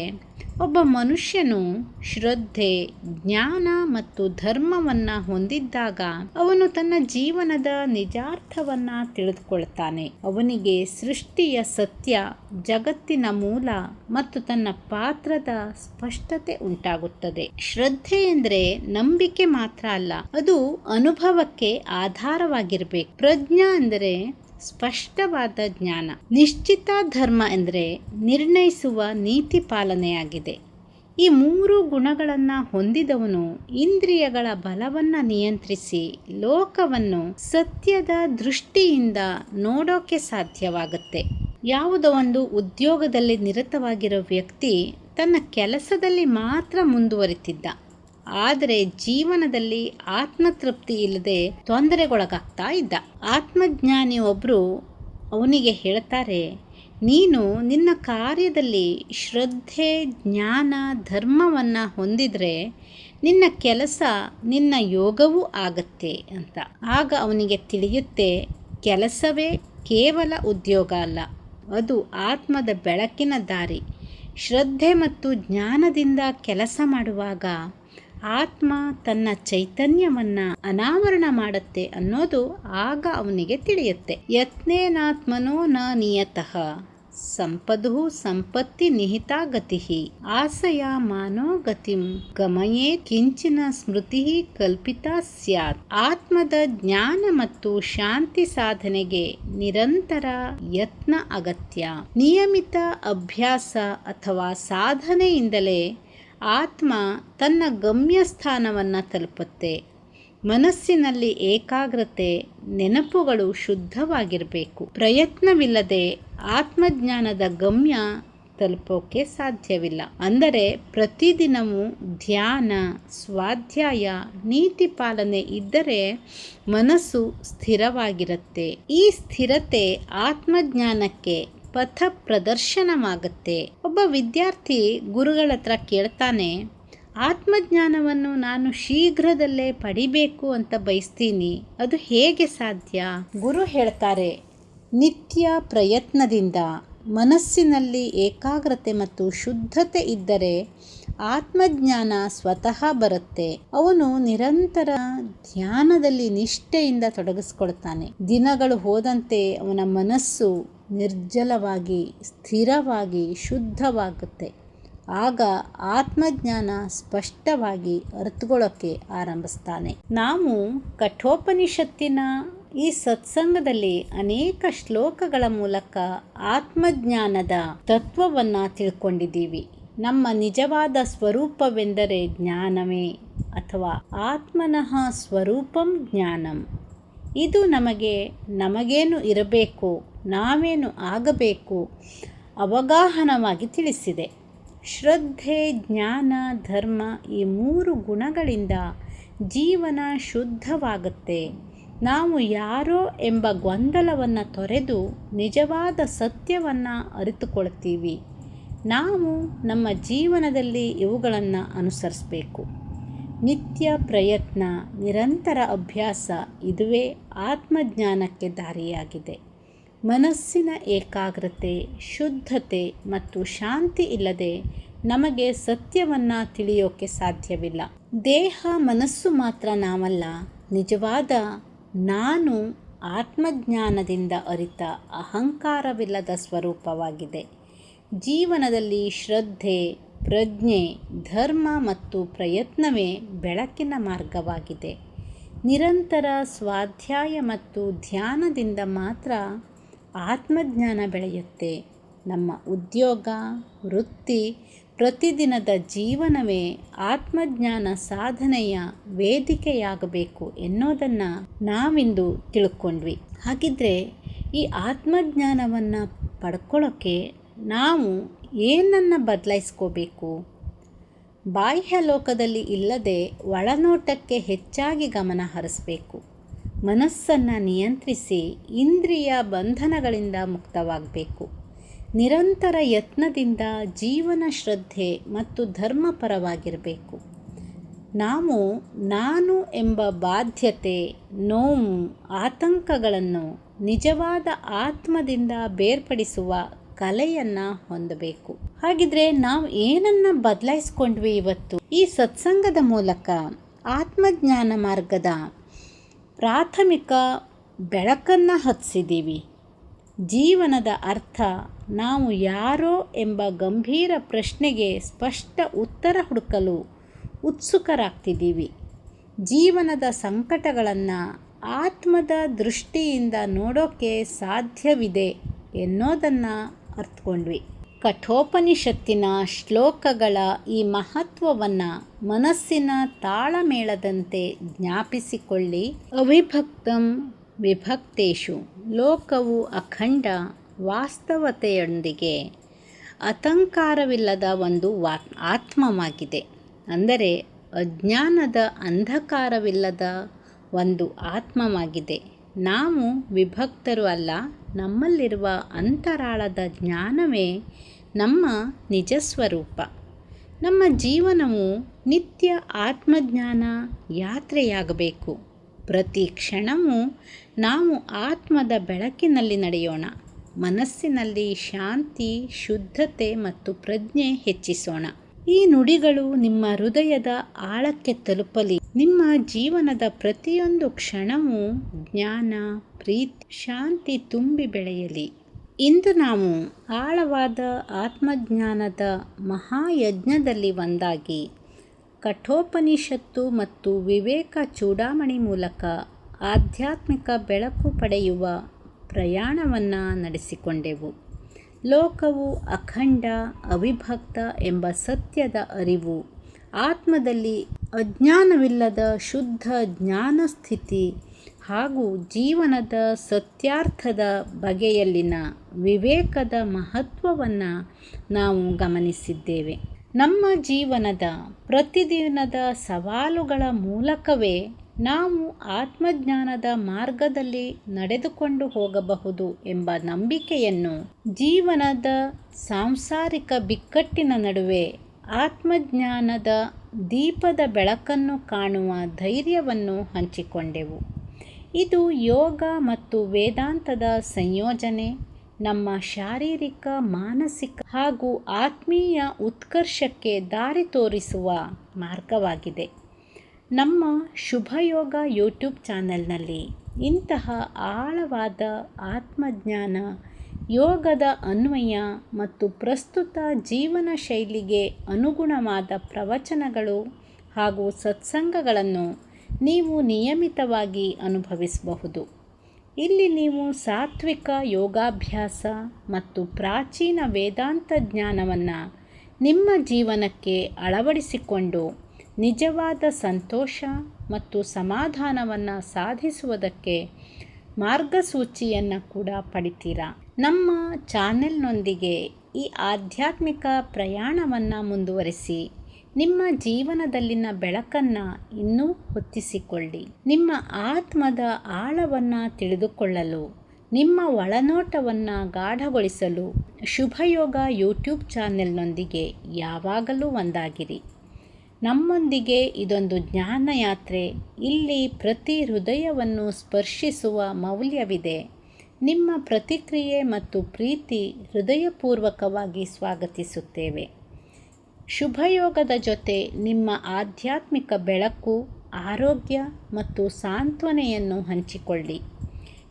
ಒಬ್ಬ ಮನುಷ್ಯನು ಶ್ರದ್ಧೆ, ಜ್ಞಾನ ಮತ್ತು ಧರ್ಮವನ್ನು ಹೊಂದಿದ್ದಾಗ ಅವನು ತನ್ನ ಜೀವನದ ನಿಜಾರ್ಥವನ್ನು ತಿಳಿದುಕೊಳ್ತಾನೆ. ಅವನಿಗೆ ಸೃಷ್ಟಿಯ ಸತ್ಯ, ಜಗತ್ತಿನ ಮೂಲ ಮತ್ತು ತನ್ನ ಪಾತ್ರದ ಸ್ಪಷ್ಟತೆ ಉಂಟಾಗುತ್ತದೆ. ಶ್ರದ್ಧೆ ಎಂದರೆ ನಂಬಿಕೆ ಮಾತ್ರ ಅಲ್ಲ, ಅದು ಅನುಭವಕ್ಕೆ ಆಧಾರವಾಗಿರಬೇಕು. ಪ್ರಜ್ಞಾ ಎಂದರೆ ಸ್ಪಷ್ಟವಾದ ಜ್ಞಾನ. ನಿಶ್ಚಿತ ಧರ್ಮ ಎಂದರೆ ನಿರ್ಣಯಿಸುವ ನೀತಿ ಪಾಲನೆಯಾಗಿದೆ. ಈ ಮೂರು ಗುಣಗಳನ್ನು ಹೊಂದಿದವನು ಇಂದ್ರಿಯಗಳ ಬಲವನ್ನು ನಿಯಂತ್ರಿಸಿ ಲೋಕವನ್ನು ಸತ್ಯದ ದೃಷ್ಟಿಯಿಂದ ನೋಡೋಕೆ ಸಾಧ್ಯವಾಗುತ್ತೆ. ಯಾವುದೋ ಒಂದು ಉದ್ಯೋಗದಲ್ಲಿ ನಿರತವಾಗಿರೋ ವ್ಯಕ್ತಿ ತನ್ನ ಕೆಲಸದಲ್ಲಿ ಮಾತ್ರ ಮುಂದುವರಿತಿದ್ದ. ಆದರೆ ಜೀವನದಲ್ಲಿ ಆತ್ಮತೃಪ್ತಿ ಇಲ್ಲದೆ ತೊಂದರೆಗೊಳಗಾಗ್ತಾ ಇದ್ದ. ಆತ್ಮಜ್ಞಾನಿ ಒಬ್ಬರು ಅವನಿಗೆ ಹೇಳ್ತಾರೆ, ನೀನು ನಿನ್ನ ಕಾರ್ಯದಲ್ಲಿ ಶ್ರದ್ಧೆ, ಜ್ಞಾನ, ಧರ್ಮವನ್ನು ಹೊಂದಿದರೆ ನಿನ್ನ ಕೆಲಸ ನಿನ್ನ ಯೋಗವೂ ಆಗತ್ತೆ ಅಂತ. ಆಗ ಅವನಿಗೆ ತಿಳಿಯುತ್ತೆ, ಕೆಲಸವೇ ಕೇವಲ ಉದ್ಯೋಗ ಅಲ್ಲ, ಅದು ಆತ್ಮದ ಬೆಳಕಿನ ದಾರಿ. ಶ್ರದ್ಧೆ ಮತ್ತು ಜ್ಞಾನದಿಂದ ಕೆಲಸ ಮಾಡುವಾಗ ಆತ್ಮ ತನ್ನ ಚೈತನ್ಯವನ್ನು ಅನಾವರಣ ಮಾಡುತ್ತೆ ಅನ್ನೋದು ಆಗ ಅವನಿಗೆ ತಿಳಿಯುತ್ತೆ. ಯತ್ನೇನಾತ್ಮನೋ ನ ನಿಯತಃ ಸಂಪದೋ ಸಂಪತ್ತಿ ನಿಹಿತಾ ಗತಿ ಆಸಯ ಮಾನೋ ಗತಿಂ ಗಮಯೇ ಕಿಂಚಿನ ಸ್ಮೃತಿ ಕಲ್ಪಿತಾ ಸ್ಯಾತ್. ಆತ್ಮದ ಜ್ಞಾನ ಮತ್ತು ಶಾಂತಿ ಸಾಧನೆಗೆ ನಿರಂತರ ಯತ್ನ ಅಗತ್ಯ. ನಿಯಮಿತ ಅಭ್ಯಾಸ ಅಥವಾ ಸಾಧನೆಯಿಂದಲೇ ಆತ್ಮ ತನ್ನ ಗಮ್ಯಸ್ಥಾನವನ್ನು ತಲುಪುತ್ತೆ. ಮನಸ್ಸಿನಲ್ಲಿ ಏಕಾಗ್ರತೆ, ನೆನಪುಗಳು ಶುದ್ಧವಾಗಿರಬೇಕು. ಪ್ರಯತ್ನವಿಲ್ಲದೆ ಆತ್ಮಜ್ಞಾನದ ಗಮ್ಯ ತಲುಪೋಕೆ ಸಾಧ್ಯವಿಲ್ಲ. ಅಂದರೆ ಪ್ರತಿದಿನವೂ ಧ್ಯಾನ, ಸ್ವಾಧ್ಯಾಯ, ನೀತಿ ಪಾಲನೆ ಇದ್ದರೆ ಮನಸ್ಸು ಸ್ಥಿರವಾಗಿರುತ್ತೆ. ಈ ಸ್ಥಿರತೆ ಆತ್ಮಜ್ಞಾನಕ್ಕೆ ಪಥ ಪ್ರದರ್ಶನವಾಗುತ್ತೆ. ಒಬ್ಬ ವಿದ್ಯಾರ್ಥಿ ಗುರುಗಳ ಹತ್ರ ಕೇಳ್ತಾನೆ, ಆತ್ಮಜ್ಞಾನವನ್ನು ನಾನು ಶೀಘ್ರದಲ್ಲೇ ಪಡಿಬೇಕು ಅಂತ ಬಯಸ್ತೀನಿ, ಅದು ಹೇಗೆ ಸಾಧ್ಯ? ಗುರು ಹೇಳ್ತಾರೆ, ನಿತ್ಯ ಪ್ರಯತ್ನದಿಂದ ಮನಸ್ಸಿನಲ್ಲಿ ಏಕಾಗ್ರತೆ ಮತ್ತು ಶುದ್ಧತೆ ಇದ್ದರೆ ಆತ್ಮಜ್ಞಾನ ಸ್ವತಃ ಬರುತ್ತೆ. ಅವನು ನಿರಂತರ ಧ್ಯಾನದಲ್ಲಿ ನಿಷ್ಠೆಯಿಂದ ತೊಡಗಿಸ್ಕೊಳ್ತಾನೆ. ದಿನಗಳು ಹೋದಂತೆ ಅವನ ಮನಸ್ಸು ನಿರ್ಜಲವಾಗಿ, ಸ್ಥಿರವಾಗಿ, ಶುದ್ಧವಾಗುತ್ತೆ. ಆಗ ಆತ್ಮಜ್ಞಾನ ಸ್ಪಷ್ಟವಾಗಿ ಅರ್ಥಗೊಳ್ಳೋಕ್ಕೆ ಆರಂಭಿಸ್ತಾನೆ. ನಾವು ಕಠೋಪನಿಷತ್ತಿನ ಈ ಸತ್ಸಂಗದಲ್ಲಿ ಅನೇಕ ಶ್ಲೋಕಗಳ ಮೂಲಕ ಆತ್ಮಜ್ಞಾನದ ತತ್ವವನ್ನು ತಿಳ್ಕೊಂಡಿದ್ದೀವಿ. ನಮ್ಮ ನಿಜವಾದ ಸ್ವರೂಪವೆಂದರೆ ಜ್ಞಾನವೇ ಅಥವಾ ಆತ್ಮನಃ ಸ್ವರೂಪಂ ಜ್ಞಾನಂ. ಇದು ನಮಗೇನು ಇರಬೇಕು, ನಾವೇನು ಆಗಬೇಕು ಅವಗಾಹನವಾಗಿ ತಿಳಿಸಿದೆ. ಶ್ರದ್ಧೆ, ಜ್ಞಾನ, ಧರ್ಮ ಈ ಮೂರು ಗುಣಗಳಿಂದ ಜೀವನ ಶುದ್ಧವಾಗುತ್ತೆ. ನಾವು ಯಾರೋ ಎಂಬ ಗೊಂದಲವನ್ನು ತೊರೆದು ನಿಜವಾದ ಸತ್ಯವನ್ನು ಅರಿತುಕೊಳ್ತೀವಿ. ನಾವು ನಮ್ಮ ಜೀವನದಲ್ಲಿ ಇವುಗಳನ್ನು ಅನುಸರಿಸಬೇಕು. ನಿತ್ಯ ಪ್ರಯತ್ನ, ನಿರಂತರ ಅಭ್ಯಾಸ, ಇದುವೇ ಆತ್ಮಜ್ಞಾನಕ್ಕೆ ದಾರಿಯಾಗಿದೆ. ಮನಸ್ಸಿನ ಏಕಾಗ್ರತೆ, ಶುದ್ಧತೆ ಮತ್ತು ಶಾಂತಿ ಇಲ್ಲದೆ ನಮಗೆ ಸತ್ಯವನ್ನು ತಿಳಿಯೋಕ್ಕೆ ಸಾಧ್ಯವಿಲ್ಲ. ದೇಹ ಮನಸ್ಸು ಮಾತ್ರ ನಾವಲ್ಲ, ನಿಜವಾದ ನಾನು ಆತ್ಮಜ್ಞಾನದಿಂದ ಅರಿತ ಅಹಂಕಾರವಿಲ್ಲದ ಸ್ವರೂಪವಾಗಿದೆ. ಜೀವನದಲ್ಲಿ ಶ್ರದ್ಧೆ, ಪ್ರಜ್ಞೆ, ಧರ್ಮ ಮತ್ತು ಪ್ರಯತ್ನವೇ ಬೆಳಕಿನ ಮಾರ್ಗವಾಗಿದೆ. ನಿರಂತರ ಸ್ವಾಧ್ಯಾಯ ಮತ್ತು ಧ್ಯಾನದಿಂದ ಮಾತ್ರ ಆತ್ಮಜ್ಞಾನ ಬೆಳೆಯುತ್ತೆ. ನಮ್ಮ ಉದ್ಯೋಗ, ವೃತ್ತಿ, ಪ್ರತಿದಿನದ ಜೀವನವೇ ಆತ್ಮಜ್ಞಾನ ಸಾಧನೆಯ ವೇದಿಕೆಯಾಗಬೇಕು ಎನ್ನೋದನ್ನು ನಾವಿಂದು ತಿಳ್ಕೊಂಡ್ವಿ. ಹಾಗಿದ್ರೆ ಈ ಆತ್ಮಜ್ಞಾನವನ್ನು ಪಡ್ಕೊಳ್ಳೋಕ್ಕೆ ನಾವು ಏನನ್ನು ಬದಲಾಯಿಸ್ಕೋಬೇಕು? ಬಾಹ್ಯ ಲೋಕದಲ್ಲಿ ಇಲ್ಲದೆ ಒಳನೋಟಕ್ಕೆ ಹೆಚ್ಚಾಗಿ ಗಮನ ಹರಿಸಬೇಕು. ಮನಸ್ಸನ್ನು ನಿಯಂತ್ರಿಸಿ ಇಂದ್ರಿಯ ಬಂಧನಗಳಿಂದ ಮುಕ್ತವಾಗಬೇಕು. ನಿರಂತರ ಯತ್ನದಿಂದ ಜೀವನ ಶ್ರದ್ಧೆ ಮತ್ತು ಧರ್ಮಪರವಾಗಿರಬೇಕು. ನಾವು ನಾನು ಎಂಬ ಬಾಧ್ಯತೆ, ನೋವು, ಆತಂಕಗಳನ್ನು ನಿಜವಾದ ಆತ್ಮದಿಂದ ಬೇರ್ಪಡಿಸುವ ಕಲೆಯನ್ನು ಹೊಂದಬೇಕು. ಹಾಗಿದ್ರೆ ನಾವು ಏನನ್ನು ಬದಲಾಯಿಸ್ಕೊಂಡ್ವಿ ಇವತ್ತು? ಈ ಸತ್ಸಂಗದ ಮೂಲಕ ಆತ್ಮಜ್ಞಾನ ಮಾರ್ಗದ ಪ್ರಾಥಮಿಕ ಬೆಳಕನ್ನು ಹಚ್ಚಿದ್ದೀವಿ. ಜೀವನದ ಅರ್ಥ, ನಾವು ಯಾರೋ ಎಂಬ ಗಂಭೀರ ಪ್ರಶ್ನೆಗೆ ಸ್ಪಷ್ಟ ಉತ್ತರ ಹುಡುಕಲು ಉತ್ಸುಕರಾಗ್ತಿದ್ದೀವಿ. ಜೀವನದ ಸಂಕಟಗಳನ್ನು ಆತ್ಮದ ದೃಷ್ಟಿಯಿಂದ ನೋಡೋಕ್ಕೆ ಸಾಧ್ಯವಿದೆ ಎನ್ನೋದನ್ನು ಅರ್ಥಕೊಂಡ್ವಿ. ಕಠೋಪನಿಷತ್ತಿನ ಶ್ಲೋಕಗಳ ಈ ಮಹತ್ವವನ್ನು ಮನಸ್ಸಿನ ತಾಳಮೇಳದಂತೆ ಜ್ಞಾಪಿಸಿಕೊಳ್ಳಿ. ಅವಿಭಕ್ತಂ ವಿಭಕ್ತೇಷು ಲೋಕವು ಅಖಂಡ ವಾಸ್ತವತೆಯೊಂದಿಗೆ ಆತಂಕಾರವಿಲ್ಲದ ಒಂದು ಆತ್ಮವಾಗಿದೆ. ಅಂದರೆ ಅಜ್ಞಾನದ ಅಂಧಕಾರವಿಲ್ಲದ ಒಂದು ಆತ್ಮವಾಗಿದೆ. ನಾವು ವಿಭಕ್ತರು ಅಲ್ಲ. ನಮ್ಮಲ್ಲಿರುವ ಅಂತರಾಳದ ಜ್ಞಾನವೇ ನಮ್ಮ ನಿಜಸ್ವರೂಪ. ನಮ್ಮ ಜೀವನವು ನಿತ್ಯ ಆತ್ಮಜ್ಞಾನ ಯಾತ್ರೆಯಾಗಬೇಕು. ಪ್ರತಿ ಕ್ಷಣವೂ ನಾವು ಆತ್ಮದ ಬೆಳಕಿನಲ್ಲಿ ನಡೆಯೋಣ. ಮನಸ್ಸಿನಲ್ಲಿ ಶಾಂತಿ, ಶುದ್ಧತೆ ಮತ್ತು ಪ್ರಜ್ಞೆ ಹೆಚ್ಚಿಸೋಣ. ಈ ನುಡಿಗಳು ನಿಮ್ಮ ಹೃದಯದ ಆಳಕ್ಕೆ ತಲುಪಲಿ. ನಿಮ್ಮ ಜೀವನದ ಪ್ರತಿಯೊಂದು ಕ್ಷಣವೂ ಜ್ಞಾನ, ಪ್ರೀತಿ, ಶಾಂತಿ ತುಂಬಿ ಬೆಳೆಯಲಿ. ಇಂದು ನಾವು ಆಳವಾದ ಆತ್ಮಜ್ಞಾನದ ಮಹಾಯಜ್ಞದಲ್ಲಿ ಒಂದಾಗಿ ಕಠೋಪನಿಷತ್ತು ಮತ್ತು ವಿವೇಕ ಚೂಡಾಮಣಿ ಮೂಲಕ ಆಧ್ಯಾತ್ಮಿಕ ಬೆಳಕು ಪಡೆಯುವ ಪ್ರಯಾಣವನ್ನು ನಡೆಸಿಕೊಂಡೆವು. ಲೋಕವು ಅಖಂಡ, ಅವಿಭಕ್ತ ಎಂಬ ಸತ್ಯದ ಅರಿವು, ಆತ್ಮದಲ್ಲಿ ಅಜ್ಞಾನವಿಲ್ಲದ ಶುದ್ಧ ಜ್ಞಾನ ಸ್ಥಿತಿ ಹಾಗೂ ಜೀವನದ ಸತ್ಯಾರ್ಥದ ಬಗೆಯಲ್ಲಿನ ವಿವೇಕದ ಮಹತ್ವವನ್ನು ನಾವು ಗಮನಿಸಿದ್ದೇವೆ. ನಮ್ಮ ಜೀವನದ ಪ್ರತಿದಿನದ ಸವಾಲುಗಳ ಮೂಲಕವೇ ನಾವು ಆತ್ಮಜ್ಞಾನದ ಮಾರ್ಗದಲ್ಲಿ ನಡೆದುಕೊಂಡು ಹೋಗಬಹುದು ಎಂಬ ನಂಬಿಕೆಯನ್ನು, ಜೀವನದ ಸಾಂಸಾರಿಕ ಬಿಕ್ಕಟ್ಟಿನ ನಡುವೆ ಆತ್ಮಜ್ಞಾನದ ದೀಪದ ಬೆಳಕನ್ನು ಕಾಣುವ ಧೈರ್ಯವನ್ನು ಹಂಚಿಕೊಂಡೆವು. ಇದು ಯೋಗ ಮತ್ತು ವೇದಾಂತದ ಸಂಯೋಜನೆ, ನಮ್ಮ ಶಾರೀರಿಕ, ಮಾನಸಿಕ ಹಾಗೂ ಆತ್ಮೀಯ ಉತ್ಕರ್ಷಕ್ಕೆ ದಾರಿ ತೋರಿಸುವ ಮಾರ್ಗವಾಗಿದೆ. ನಮ್ಮ ಶುಭಯೋಗ ಯೂಟ್ಯೂಬ್ ಚಾನೆಲ್ನಲ್ಲಿ ಇಂತಹ ಆಳವಾದ ಆತ್ಮಜ್ಞಾನ, ಯೋಗದ ಅನ್ವಯ ಮತ್ತು ಪ್ರಸ್ತುತ ಜೀವನ ಶೈಲಿಗೆ ಅನುಗುಣವಾದ ಪ್ರವಚನಗಳು ಹಾಗೂ ಸತ್ಸಂಗಗಳನ್ನು ನೀವು ನಿಯಮಿತವಾಗಿ ಅನುಭವಿಸಬಹುದು. ಇಲ್ಲಿ ನೀವು ಸಾತ್ವಿಕ ಯೋಗಾಭ್ಯಾಸ ಮತ್ತು ಪ್ರಾಚೀನ ವೇದಾಂತ ಜ್ಞಾನವನ್ನು ನಿಮ್ಮ ಜೀವನಕ್ಕೆ ಅಳವಡಿಸಿಕೊಂಡು ನಿಜವಾದ ಸಂತೋಷ ಮತ್ತು ಸಮಾಧಾನವನ್ನು ಸಾಧಿಸುವುದಕ್ಕೆ ಮಾರ್ಗಸೂಚಿಯನ್ನು ಕೂಡ ಪಡಿತೀರಾ. ನಮ್ಮ ಚಾನೆಲ್ನೊಂದಿಗೆ ಈ ಆಧ್ಯಾತ್ಮಿಕ ಪ್ರಯಾಣವನ್ನು ಮುಂದುವರಿಸಿ ನಿಮ್ಮ ಜೀವನದಲ್ಲಿನ ಬೆಳಕನ್ನು ಇನ್ನೂ ಹೊತ್ತಿಸಿಕೊಳ್ಳಿ. ನಿಮ್ಮ ಆತ್ಮದ ಆಳವನ್ನು ತಿಳಿದುಕೊಳ್ಳಲು, ನಿಮ್ಮ ಒಳನೋಟವನ್ನು ಗಾಢಗೊಳಿಸಲು ಶುಭಯೋಗ ಯೂಟ್ಯೂಬ್ ಚಾನೆಲ್ನೊಂದಿಗೆ ಯಾವಾಗಲೂ ಒಂದಾಗಿರಿ. ನಮ್ಮೊಂದಿಗೆ ಇದೊಂದು ಜ್ಞಾನಯಾತ್ರೆ. ಇಲ್ಲಿ ಪ್ರತಿ ಹೃದಯವನ್ನು ಸ್ಪರ್ಶಿಸುವ ಮೌಲ್ಯವಿದೆ. ನಿಮ್ಮ ಪ್ರತಿಕ್ರಿಯೆ ಮತ್ತು ಪ್ರೀತಿ ಹೃದಯಪೂರ್ವಕವಾಗಿ ಸ್ವಾಗತಿಸುತ್ತೇವೆ. ಶುಭಯೋಗದ ಜೊತೆ ನಿಮ್ಮ ಆಧ್ಯಾತ್ಮಿಕ ಬೆಳಕು, ಆರೋಗ್ಯ ಮತ್ತು ಸಾಂತ್ವನೆಯನ್ನು ಹಂಚಿಕೊಳ್ಳಿ.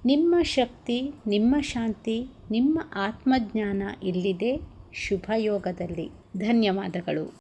ನಿಮ್ಮ ಶಕ್ತಿ, ನಿಮ್ಮ ಶಾಂತಿ, ನಿಮ್ಮ ಆತ್ಮಜ್ಞಾನ ಇಲ್ಲಿದೆ ಶುಭಯೋಗದಲ್ಲಿ. ಧನ್ಯವಾದಗಳು.